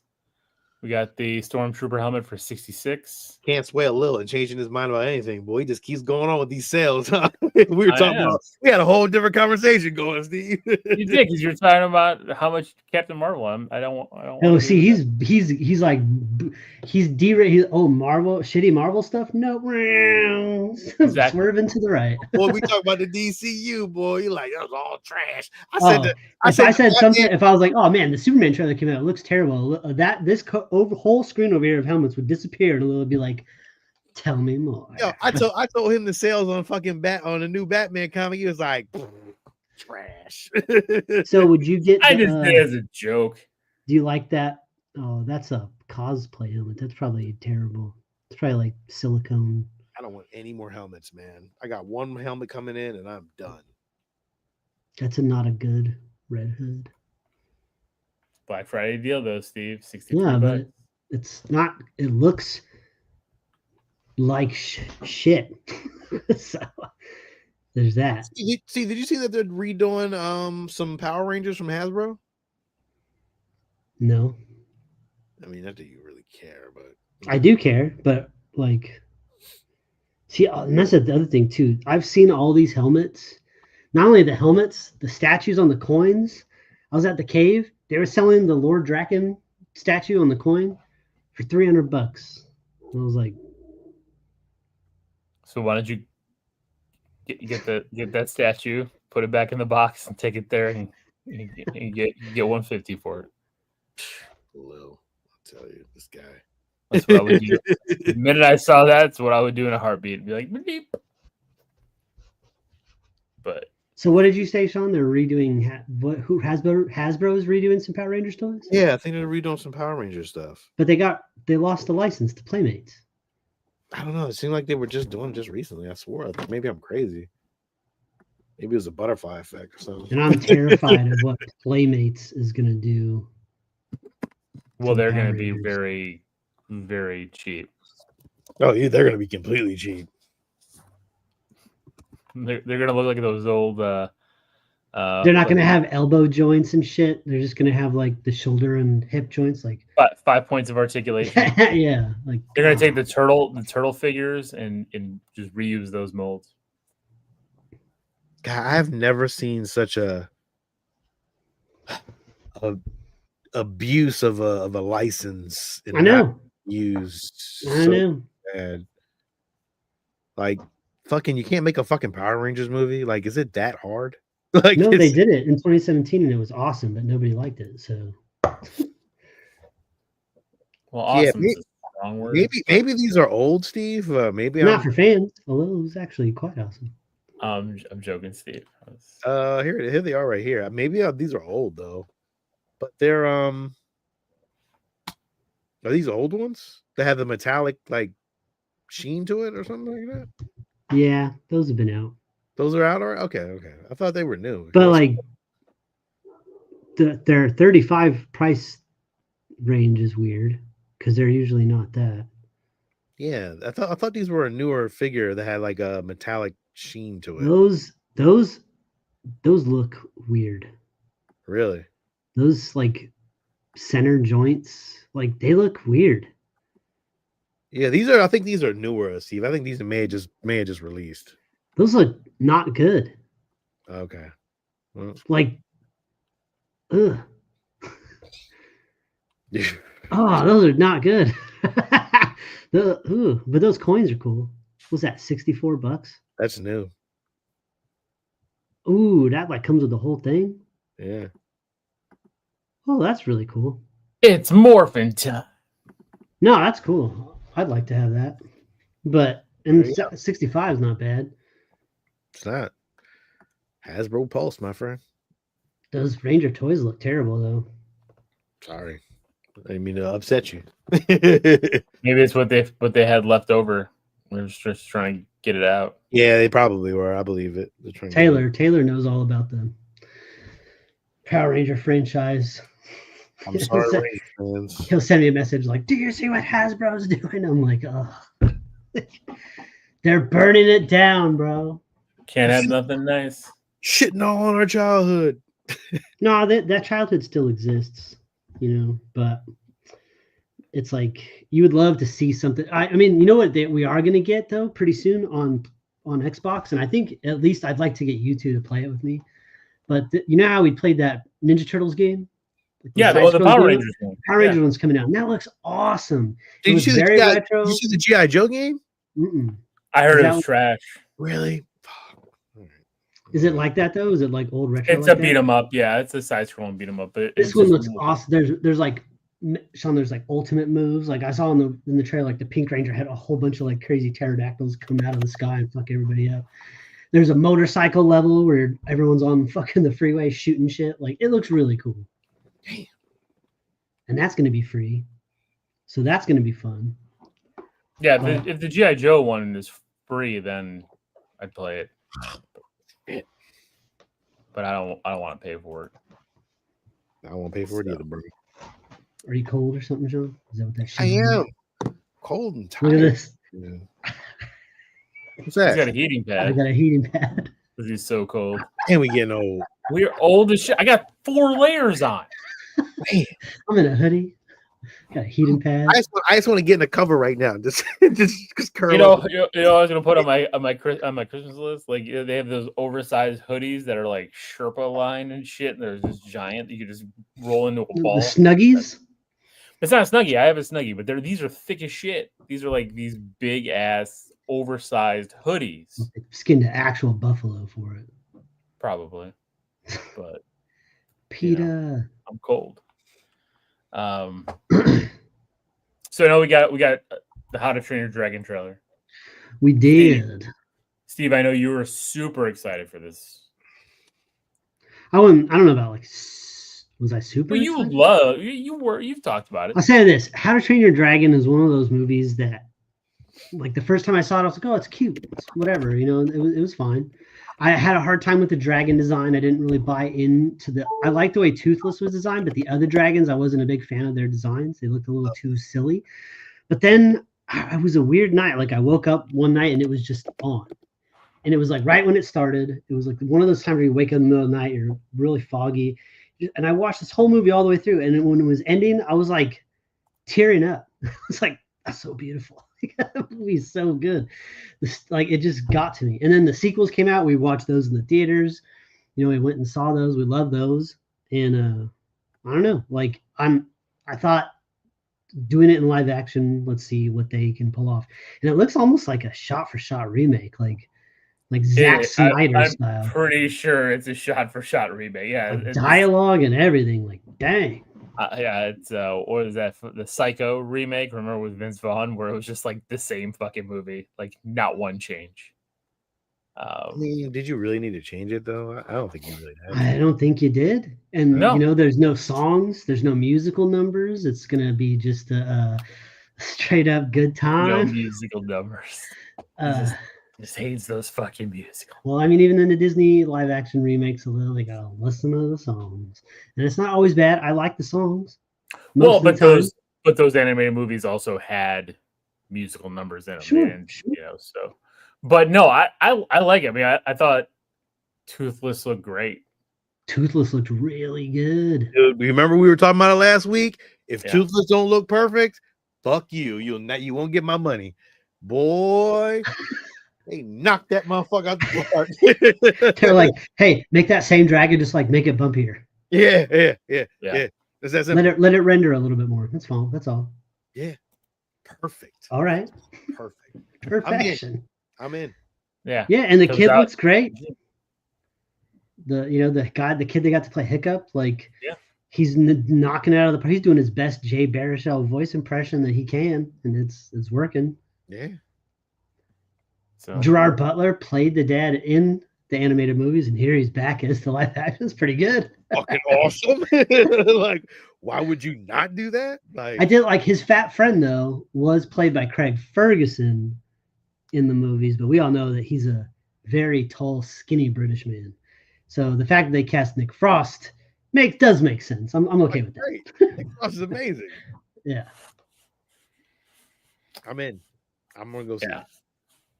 We got the Stormtrooper helmet for $66. Can't sway a little and changing his mind about anything, boy. He just keeps going on with these sales. Huh? We had a whole different conversation going, Steve. You did, because you're talking about how much Captain Marvel. I don't. Oh, see, he's like Marvel, shitty Marvel stuff. No, exactly. Swerving to the right. Boy, we talk about the DCU, boy. You're like, that was all trash. If I was like, oh man, the Superman trailer came out, it looks terrible. This whole screen over here of helmets would disappear, and it would be like, tell me more. Yo, I told him the sales on on the new Batman comic. He was like, trash. So would you get? I just did it as a joke. Do you like that? Oh, that's a cosplay helmet. That's probably terrible. It's probably like silicone. I don't want any more helmets, man. I got one helmet coming in, and I'm done. That's not a good Red Hood. Black Friday deal though, Steve. $63. Yeah, but it's not. It looks like shit. So there's that. Did you see that they're redoing some Power Rangers from Hasbro? No. I mean, not that you really care, but I do care. But like, see, and that's the other thing too. I've seen all these helmets. Not only the helmets, the statues on the coins. I was at the cave. They were selling the Lord Draken statue on the coin for $300. And I was like, so why don't you get that statue, put it back in the box, and take it there, and get $150 for it. Lil, I'll tell you, this guy. That's what I would do. The minute I saw that, that's what I would do in a heartbeat. Be like, beep. But so what did you say, Sean? They're redoing Hasbro is redoing some Power Rangers toys? Yeah, I think they're redoing some Power Ranger stuff. But they lost the license to Playmates. I don't know. It seemed like they were just doing just recently. I swore. Maybe I'm crazy. Maybe it was a butterfly effect or something. And I'm terrified of what Playmates is going to do. Well, they're going to be very, very cheap. Oh, yeah, they're going to be completely cheap. They're going to look like those old. They're not going to have elbow joints and shit. They're just going to have like the shoulder and hip joints, like 5 points of articulation. Yeah, like they're going to take the turtle figures and just reuse those molds. God, I've never seen such a abuse of a license. I know. Used. I know. Bad. Like, fucking, you can't make a fucking Power Rangers movie. Like, is it that hard? Like, no, they did it in 2017 and it was awesome, but nobody liked it. So, well, awesome is a strong word. Maybe these are old, Steve. Maybe not for fans. Although it was actually quite awesome. I'm joking, Steve. Here they are right here. Maybe these are old though, but they're are these old ones that have the metallic like sheen to it or something like that? Yeah, those have been out. Those are out already? Okay. I thought they were new. But like their 35 price range is weird because they're usually not that. Yeah, I thought these were a newer figure that had like a metallic sheen to it. Those look weird. Really? Those like center joints, like they look weird. Yeah, I think these are newer, Steve. I think these may have just released. Those look not good. Okay. Well. Like, ugh. Oh, those are not good. But those coins are cool. What's that? $64? That's new. Ooh, that like comes with the whole thing. Yeah. Oh, that's really cool. It's morphin' time. No, that's cool. I'd like to have that. But and 65 is not bad. It's not. Hasbro Pulse, my friend. Those Ranger toys look terrible though. Sorry. I didn't mean to upset you. Maybe it's what they had left over. We're just trying to get it out. Yeah, they probably were. I believe it. Taylor knows all about the Power Ranger franchise. I'm sorry, Ranger fans. He'll send me a message like, "Do you see what Hasbro's doing?" I'm like, "Oh, they're burning it down, bro. Can't have nothing nice. Shitting all on our childhood." No, that childhood still exists, but it's like you would love to see something. I mean, you know what we are going to get though pretty soon on Xbox, and I think at least I'd like to get you two to play it with me. But you know how we played that Ninja Turtles game? Yeah, the Power Rangers game. Power Rangers one's coming out, and that looks awesome. Did you see very retro. Did you see the G.I. Joe game? Mm-mm. I heard it was trash. Really? Is it like that though? Is it like old retro? It's a beat 'em up. Yeah, it's a side-scrolling beat 'em up. But this one looks awesome. There's like Sean. There's like ultimate moves. Like I saw in the trailer, like the Pink Ranger had a whole bunch of like crazy pterodactyls come out of the sky and fuck everybody up. There's a motorcycle level where everyone's on fucking the freeway shooting shit. Like it looks really cool. Damn. And that's gonna be free, so that's gonna be fun. Yeah, if the G.I. Joe one is free, then I'd play it. But I don't want to pay for it. I won't pay for it either, bro. Are you cold or something, John? Is that what that shit I is? am cold and tired. Look at this. Yeah. What's that? He's got a heating pad. I got a heating pad. Because he's so cold. And we getting old. We're old as shit. I got 4 layers on. Man. I'm in a hoodie. Got a heating pad. I just want to get in a cover right now. Just curl. You know, I was gonna put on my Christmas list. Like they have those oversized hoodies that are like Sherpa line and shit. And they're just giant. You could just roll into a ball. The Snuggies. It's not a Snuggie. I have a Snuggie, but these are thick as shit. These are like these big ass oversized hoodies. Skinned an actual buffalo for it. Probably, but PETA. I'm cold. So now we got the How to Train Your Dragon trailer. We did. Steve, I know you were super excited for this. I don't know about like. Was I super? Well, you've talked about it. I'll say this: How to Train Your Dragon is one of those movies that, like, the first time I saw it, I was like, "Oh, it's cute, it's whatever." It was fine. I had a hard time with the dragon design. I didn't really buy into the. I liked the way Toothless was designed, but the other dragons, I wasn't a big fan of their designs. They looked a little too silly. But then it was a weird night. Like I woke up one night and it was just on, and it was like right when it started. It was like one of those times where you wake up in the middle of the night, you're really foggy, and I watched this whole movie all the way through. And when it was ending, I was like tearing up. It's like that's so beautiful. That movie's so good. It just got to me. And then the sequels came out. We watched those in the theaters. We went and saw those. We love those. And I don't know. Like I thought doing it in live action. Let's see what they can pull off. And it looks almost like a shot-for-shot remake, like Zack Snyder style. I'm pretty sure it's a shot-for-shot remake. Yeah, dialogue and everything. Like dang. Yeah, it's what is that? The Psycho remake? Remember with Vince Vaughn, where it was just like the same fucking movie, like not one change. I mean, did you really need to change it though? I don't think you really had. I don't think you did. And no. There's no songs, there's no musical numbers. It's gonna be just a straight up good time. No musical numbers. Just hates those fucking musicals. Well, I mean, even in the Disney live action remakes, they gotta listen to the songs, and it's not always bad. I like the songs. But those animated movies also had musical numbers in them. Sure. So. But no, I like it. I mean, I thought Toothless looked great. Toothless looked really good. Dude, remember we were talking about it last week? If Toothless don't look perfect, fuck you. You won't get my money, boy. They knocked that motherfucker out the park. They're like, hey, make that same dragon, just like make it bumpier. Yeah. Let it render a little bit more. That's all. Yeah. perfect. All right. Perfect. Perfection. I'm in. Yeah. Yeah, and the kid looks great. The kid they got to play Hiccup, like he's knocking it out of the park. He's doing his best Jay Baruchel voice impression that he can, and it's working. Yeah. So Gerard Butler played the dad in the animated movies, and here he's back as the live action. It's pretty good. Fucking awesome. Like, why would you not do that? Like, I did like his fat friend though was played by Craig Ferguson in the movies, but we all know that he's a very tall, skinny British man. So the fact that they cast Nick Frost does make sense. I'm okay with that. Great. Nick Frost is amazing. Yeah. I'm in. I'm gonna go see it.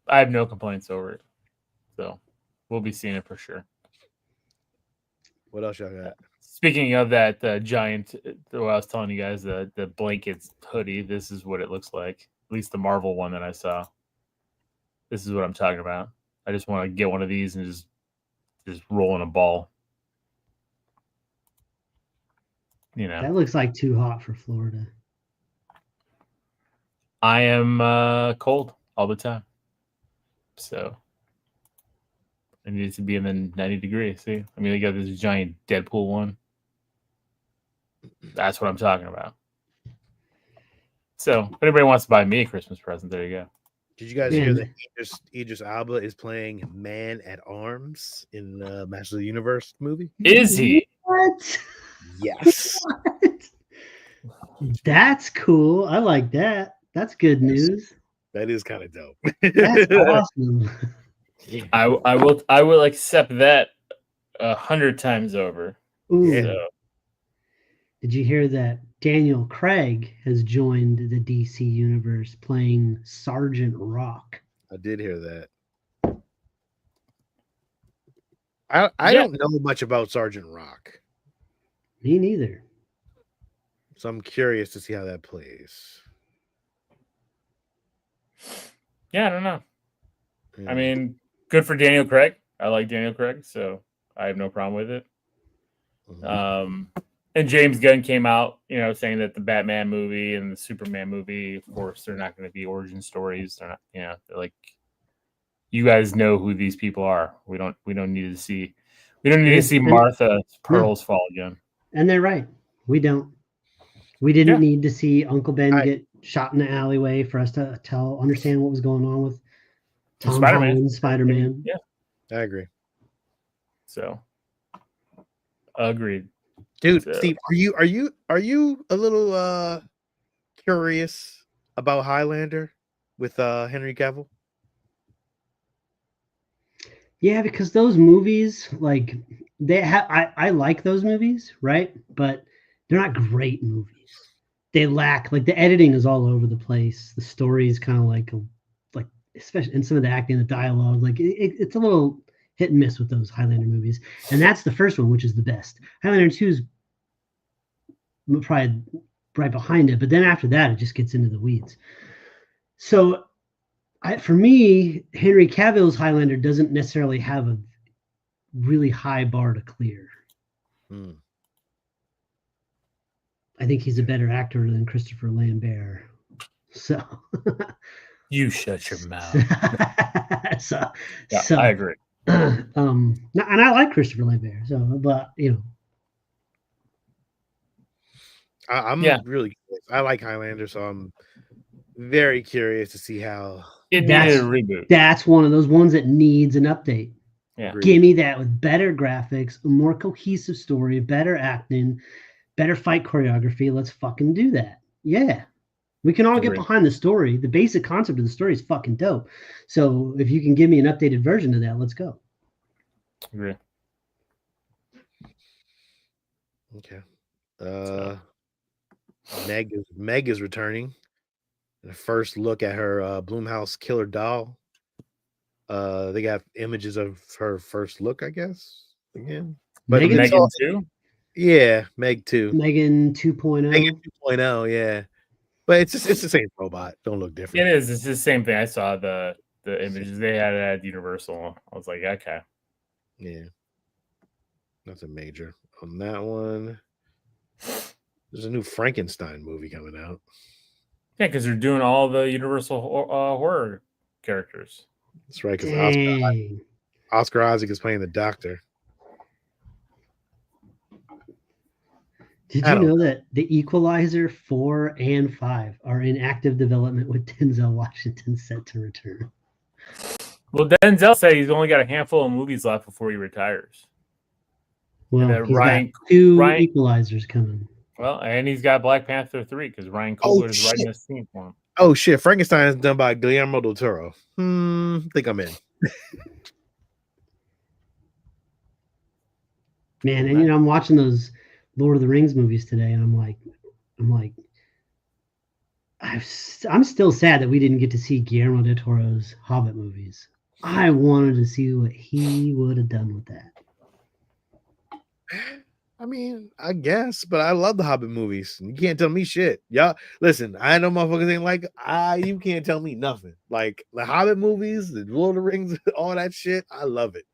I have no complaints over it. So we'll be seeing it for sure. What else y'all got? Speaking of that giant, I was telling you guys, the blankets hoodie, this is what it looks like. At least the Marvel one that I saw. This is what I'm talking about. I just want to get one of these and just roll in a ball. You know. That looks like too hot for Florida. I am cold all the time. So it needs to be in the 90 degrees. See? I mean, they got this giant Deadpool one. That's what I'm talking about. So if anybody wants to buy me a Christmas present, there you go. Did you guys hear that Idris Elba is playing Man at Arms in Master of the Universe movie? Is he? What? Yes. What? That's cool. I like that. That's good news. That is kind of dope. That's awesome. I will accept that 100 times over. Ooh. So. Did you hear that Daniel Craig has joined the DC universe playing Sergeant Rock? I did hear that. I don't know much about Sergeant Rock. Me neither. So I'm curious to see how that plays. Yeah, I don't know. Yeah. I mean, good for Daniel Craig. I like Daniel Craig, so I have no problem with it. Mm-hmm. And James Gunn came out, saying that the Batman movie and the Superman movie, of course, they're not going to be origin stories. They're not, they're like, you guys know who these people are. We don't need to see Martha Pearl's fall again. And they're right. We don't. We didn't need to see Uncle Ben get shot in the alleyway for us to understand what was going on with Tom Holland, Spider-Man. Yeah, I agree. So, agreed. Dude, Steve, are you a little curious about Highlander with Henry Cavill? Yeah, because those movies, like I like those movies, right? But they're not great movies. They lack, like, the editing is all over the place. The story is kind of like especially in some of the acting, the dialogue, like it's a little hit and miss with those Highlander movies. And that's the first one, which is the best. Highlander 2 is probably right behind it, but then after that, it just gets into the weeds. So for me, Henry Cavill's Highlander doesn't necessarily have a really high bar to clear. I think he's a better actor than Christopher Lambert. So you shut your mouth. I agree. And I like Christopher Lambert. So, but I'm really curious. I like Highlander, so I'm very curious to see how it needed a reboot. That's one of those ones that needs an update. Yeah. Give me that with better graphics, a more cohesive story, better acting, better fight choreography. Let's fucking do that. Yeah. We can all get behind the story. The basic concept of the story is fucking dope. So if you can give me an updated version of that, let's go. Agree. Okay. Meg is returning. The first look at her Blumhouse Killer doll. They got images of her first look, I guess. Again. But Megan 2? Yeah, Meg 2. Megan 2.0. Megan 2.0, yeah. But it's the same robot. Don't look different. It is. It's the same thing. I saw the images they had at Universal. I was like, okay. Yeah. Nothing major on that one. There's a new Frankenstein movie coming out. Yeah, because they're doing all the Universal horror characters. That's right, because Oscar Isaac is playing the Doctor. Did you know that The Equalizer 4 and 5 are in active development with Denzel Washington set to return? Well, Denzel said he's only got a handful of movies left before he retires. Well, he's got two Equalizers coming. Well, and he's got Black Panther 3 because Ryan Coogler is writing this scene for him. Oh shit! Frankenstein is done by Guillermo del Toro. Think I'm in. Man, and I'm watching those Lord of the Rings movies today, and I'm like, I'm still sad that we didn't get to see Guillermo del Toro's Hobbit movies. I wanted to see what he would have done with that. I mean, I guess, but I love the Hobbit movies. You can't tell me shit. Y'all, listen, I know motherfuckers ain't like, you can't tell me nothing. Like the Hobbit movies, the Lord of the Rings, all that shit, I love it.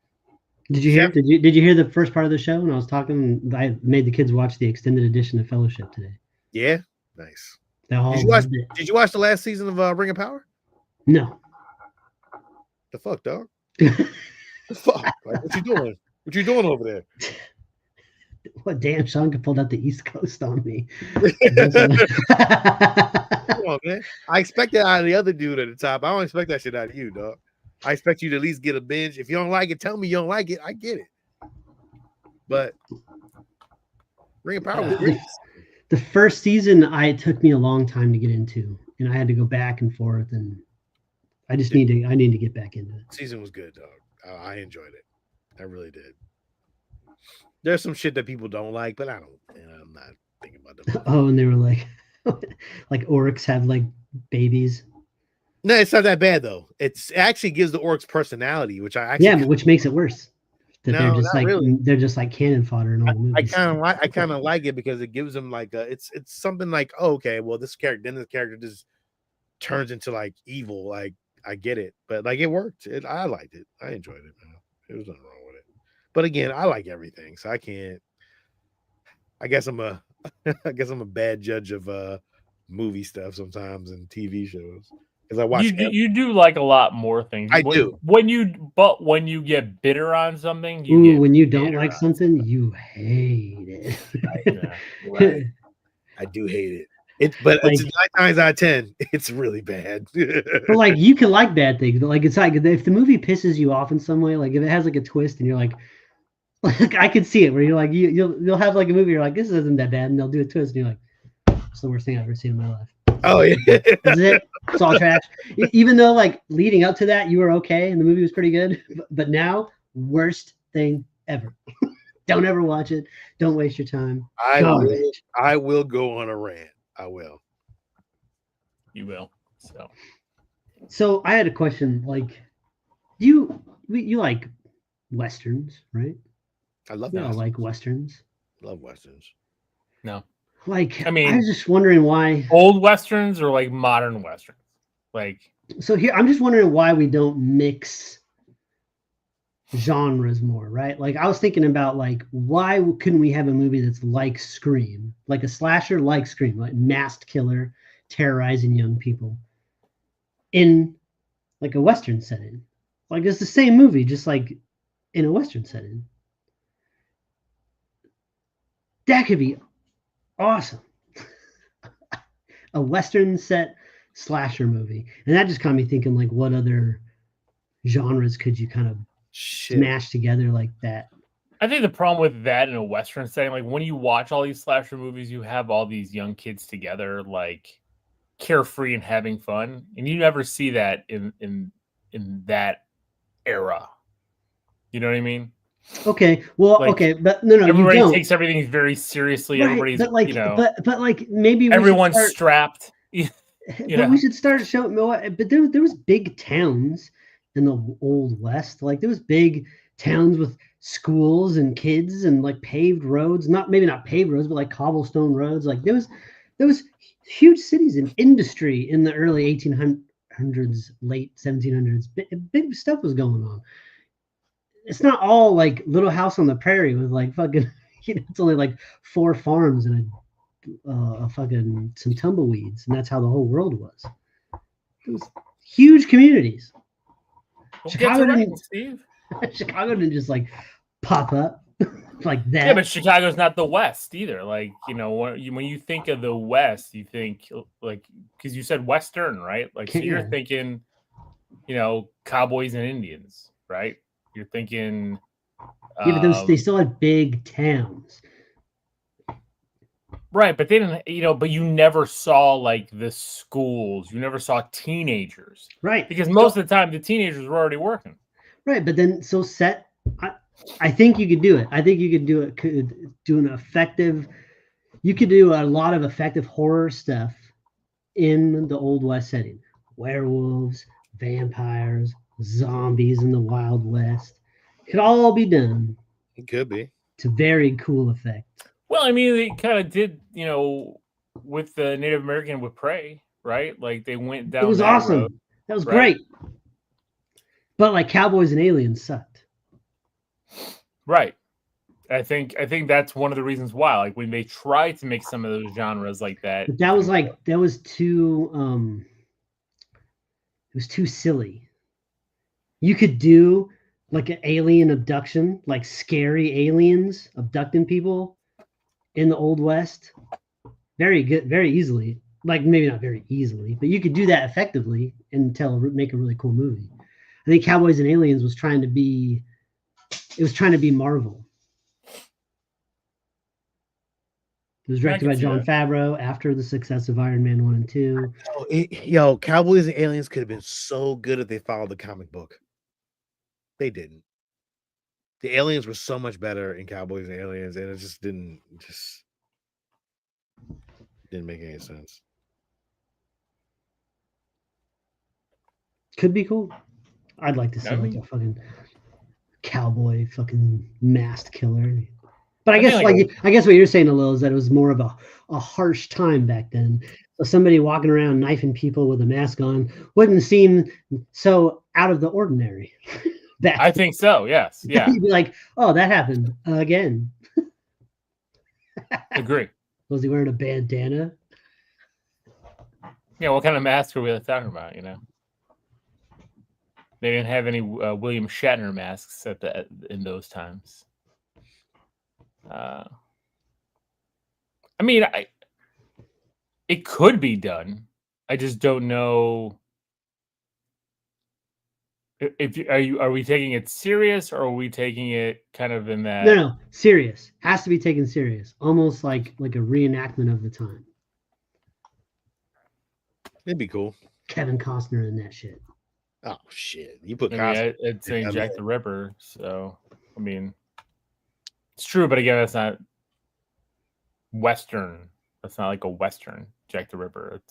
Did you hear the first part of the show when I was talking? I made the kids watch the extended edition of Fellowship today. Yeah, nice. Did you watch the last season of Ring of Power? No. The fuck, dog? The fuck? Like, what you doing? What you doing over there? What damn Sean pulled out the East Coast on me. Come on, man. I expect that out of the other dude at the top. I don't expect that shit out of you, dog. I expect you to at least get a binge. If you don't like it, tell me you don't like it. I get it. But Ring of Power was great. The first season, it took me a long time to get into, and I had to go back and forth, and I just need to get back into it. Season was good, dog. I enjoyed it. I really did. There's some shit that people don't like, but I'm not thinking about them. Oh, and they were like orcs have like babies. No, it's not that bad though. It actually gives the orcs personality, which I actually but which makes it worse. They're just like cannon fodder in all the movies. I kind of like it because it gives them like it's something like, oh, okay, well this character just turns into like evil. Like I get it, but like it worked. I liked it. I enjoyed it, man. There was nothing wrong with it. But again, I like everything, so I can't. I guess I'm a bad judge of movie stuff sometimes and TV shows. I watch you do like a lot more things. I do. When you get bitter on something, when you don't like something, you hate it. Right. I do hate it. But like, it's 9 times out of 10, it's really bad. But like you can like bad things, but like it's like if the movie pisses you off in some way, like if it has like a twist and you're like I could see it where you're like you'll have like a movie, you're like, this isn't that bad, and they'll do a twist and you're like, it's the worst thing I've ever seen in my life. Oh yeah. Is it? It's all trash. Even though like leading up to that you were okay and the movie was pretty good, but now worst thing ever. Don't ever watch it. Don't waste your time. I will go on a rant. I will. You will. So I had a question. Like, you like westerns, right? I love. I like westerns. Love westerns. No. Like, I mean, I was just wondering why old westerns or like modern westerns. Like, so here, I'm just wondering why we don't mix genres more, right? Like, I was thinking about like, why couldn't we have a movie that's like Scream, like a slasher like Scream, like masked killer terrorizing young people in like a western setting? Like, it's the same movie, just like in a western setting. That could be awesome. A western set slasher movie. And that just got me thinking, like, what other genres could you kind of smash together like that? I think the problem with that in a western setting, like when you watch all these slasher movies, you have all these young kids together, like carefree and having fun, and you never see that in that era. You know what I mean? Okay, well, like, okay, but no, everybody takes everything very seriously. Right, everybody's, but like, but like maybe everyone's strapped. But we should start showing. But there was big towns in the old west. Like there was big towns with schools and kids and like paved roads. Maybe not paved roads, but like cobblestone roads. Like there was huge cities and industry in the early 1800s, late 1700s. Big stuff was going on. It's not all like Little House on the Prairie with like fucking, it's only like 4 farms and some tumbleweeds, and that's how the whole world was. It was huge communities. Chicago didn't, Steve. Chicago didn't just like pop up like that. Yeah, but Chicago's not the West either. Like, when you think of the West, you think like, because you said Western, right? Like, so you're thinking, cowboys and Indians, right? You're thinking. Yeah, but they still had big towns. Right, but they didn't, but you never saw like the schools. You never saw teenagers. Right. Because most of the time the teenagers were already working. Right, but then I think you could do it. I think you could you could do a lot of effective horror stuff in the Old West setting. Werewolves, vampires, zombies in the Wild West. Could all be done. It could be. To very cool effect. Well, I mean, they kind of did, with the Native American with Prey, right? Like they went down. It was awesome. Road, that was great. But like Cowboys and Aliens sucked. Right. I think that's one of the reasons why. Like when they tried to make some of those genres like that. But that was too it was too silly. You could do like an alien abduction, like scary aliens abducting people in the Old West. Very good, very easily. Like maybe not very easily, but you could do that effectively and make a really cool movie. I think Cowboys and Aliens was trying to be Marvel. It was directed by Jon Favreau after the success of Iron Man 1 and 2. Cowboys and Aliens could have been so good if they followed the comic book. They didn't. The aliens were so much better in Cowboys and Aliens, and it just didn't make any sense. Could be cool. I'd like to see like a fucking cowboy fucking masked killer. But I guess what you're saying, Lil, is that it was more of a harsh time back then. So somebody walking around knifing people with a mask on wouldn't seem so out of the ordinary. I think so. Yes. Yeah. You'd be like, oh, that happened again. Agree. Was he wearing a bandana? Yeah. What kind of mask are we talking about? They didn't have any William Shatner masks in those times. I mean, it could be done. I just don't know. Are we taking it serious, or are we taking it kind of in that? No, serious. Has to be taken serious. Almost like a reenactment of the time. It'd be cool. Kevin Costner in that shit. Oh shit! You put Costner. It's saying Jack the Ripper, so I mean, it's true, but again, that's not Western. That's not like a Western Jack the Ripper.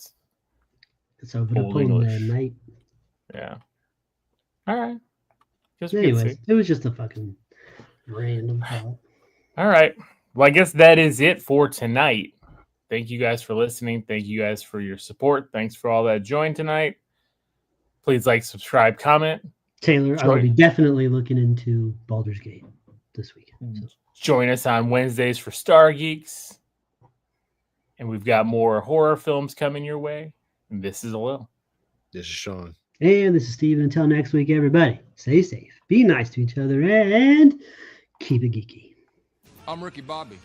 It's over the pole at night. Yeah. All right. Anyways, it was just a fucking random thought. All right. Well, I guess that is it for tonight. Thank you guys for listening. Thank you guys for your support. Thanks for all that joined tonight. Please like, subscribe, comment. Taylor, I will be definitely looking into Baldur's Gate this weekend. So. Join us on Wednesdays for Star Geeks. And we've got more horror films coming your way. And this is Lil. This is Sean. And this is Steve. Until next week, everybody, stay safe, be nice to each other, and keep it geeky. I'm Ricky Bobby.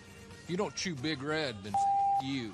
If you don't chew Big Red, then you.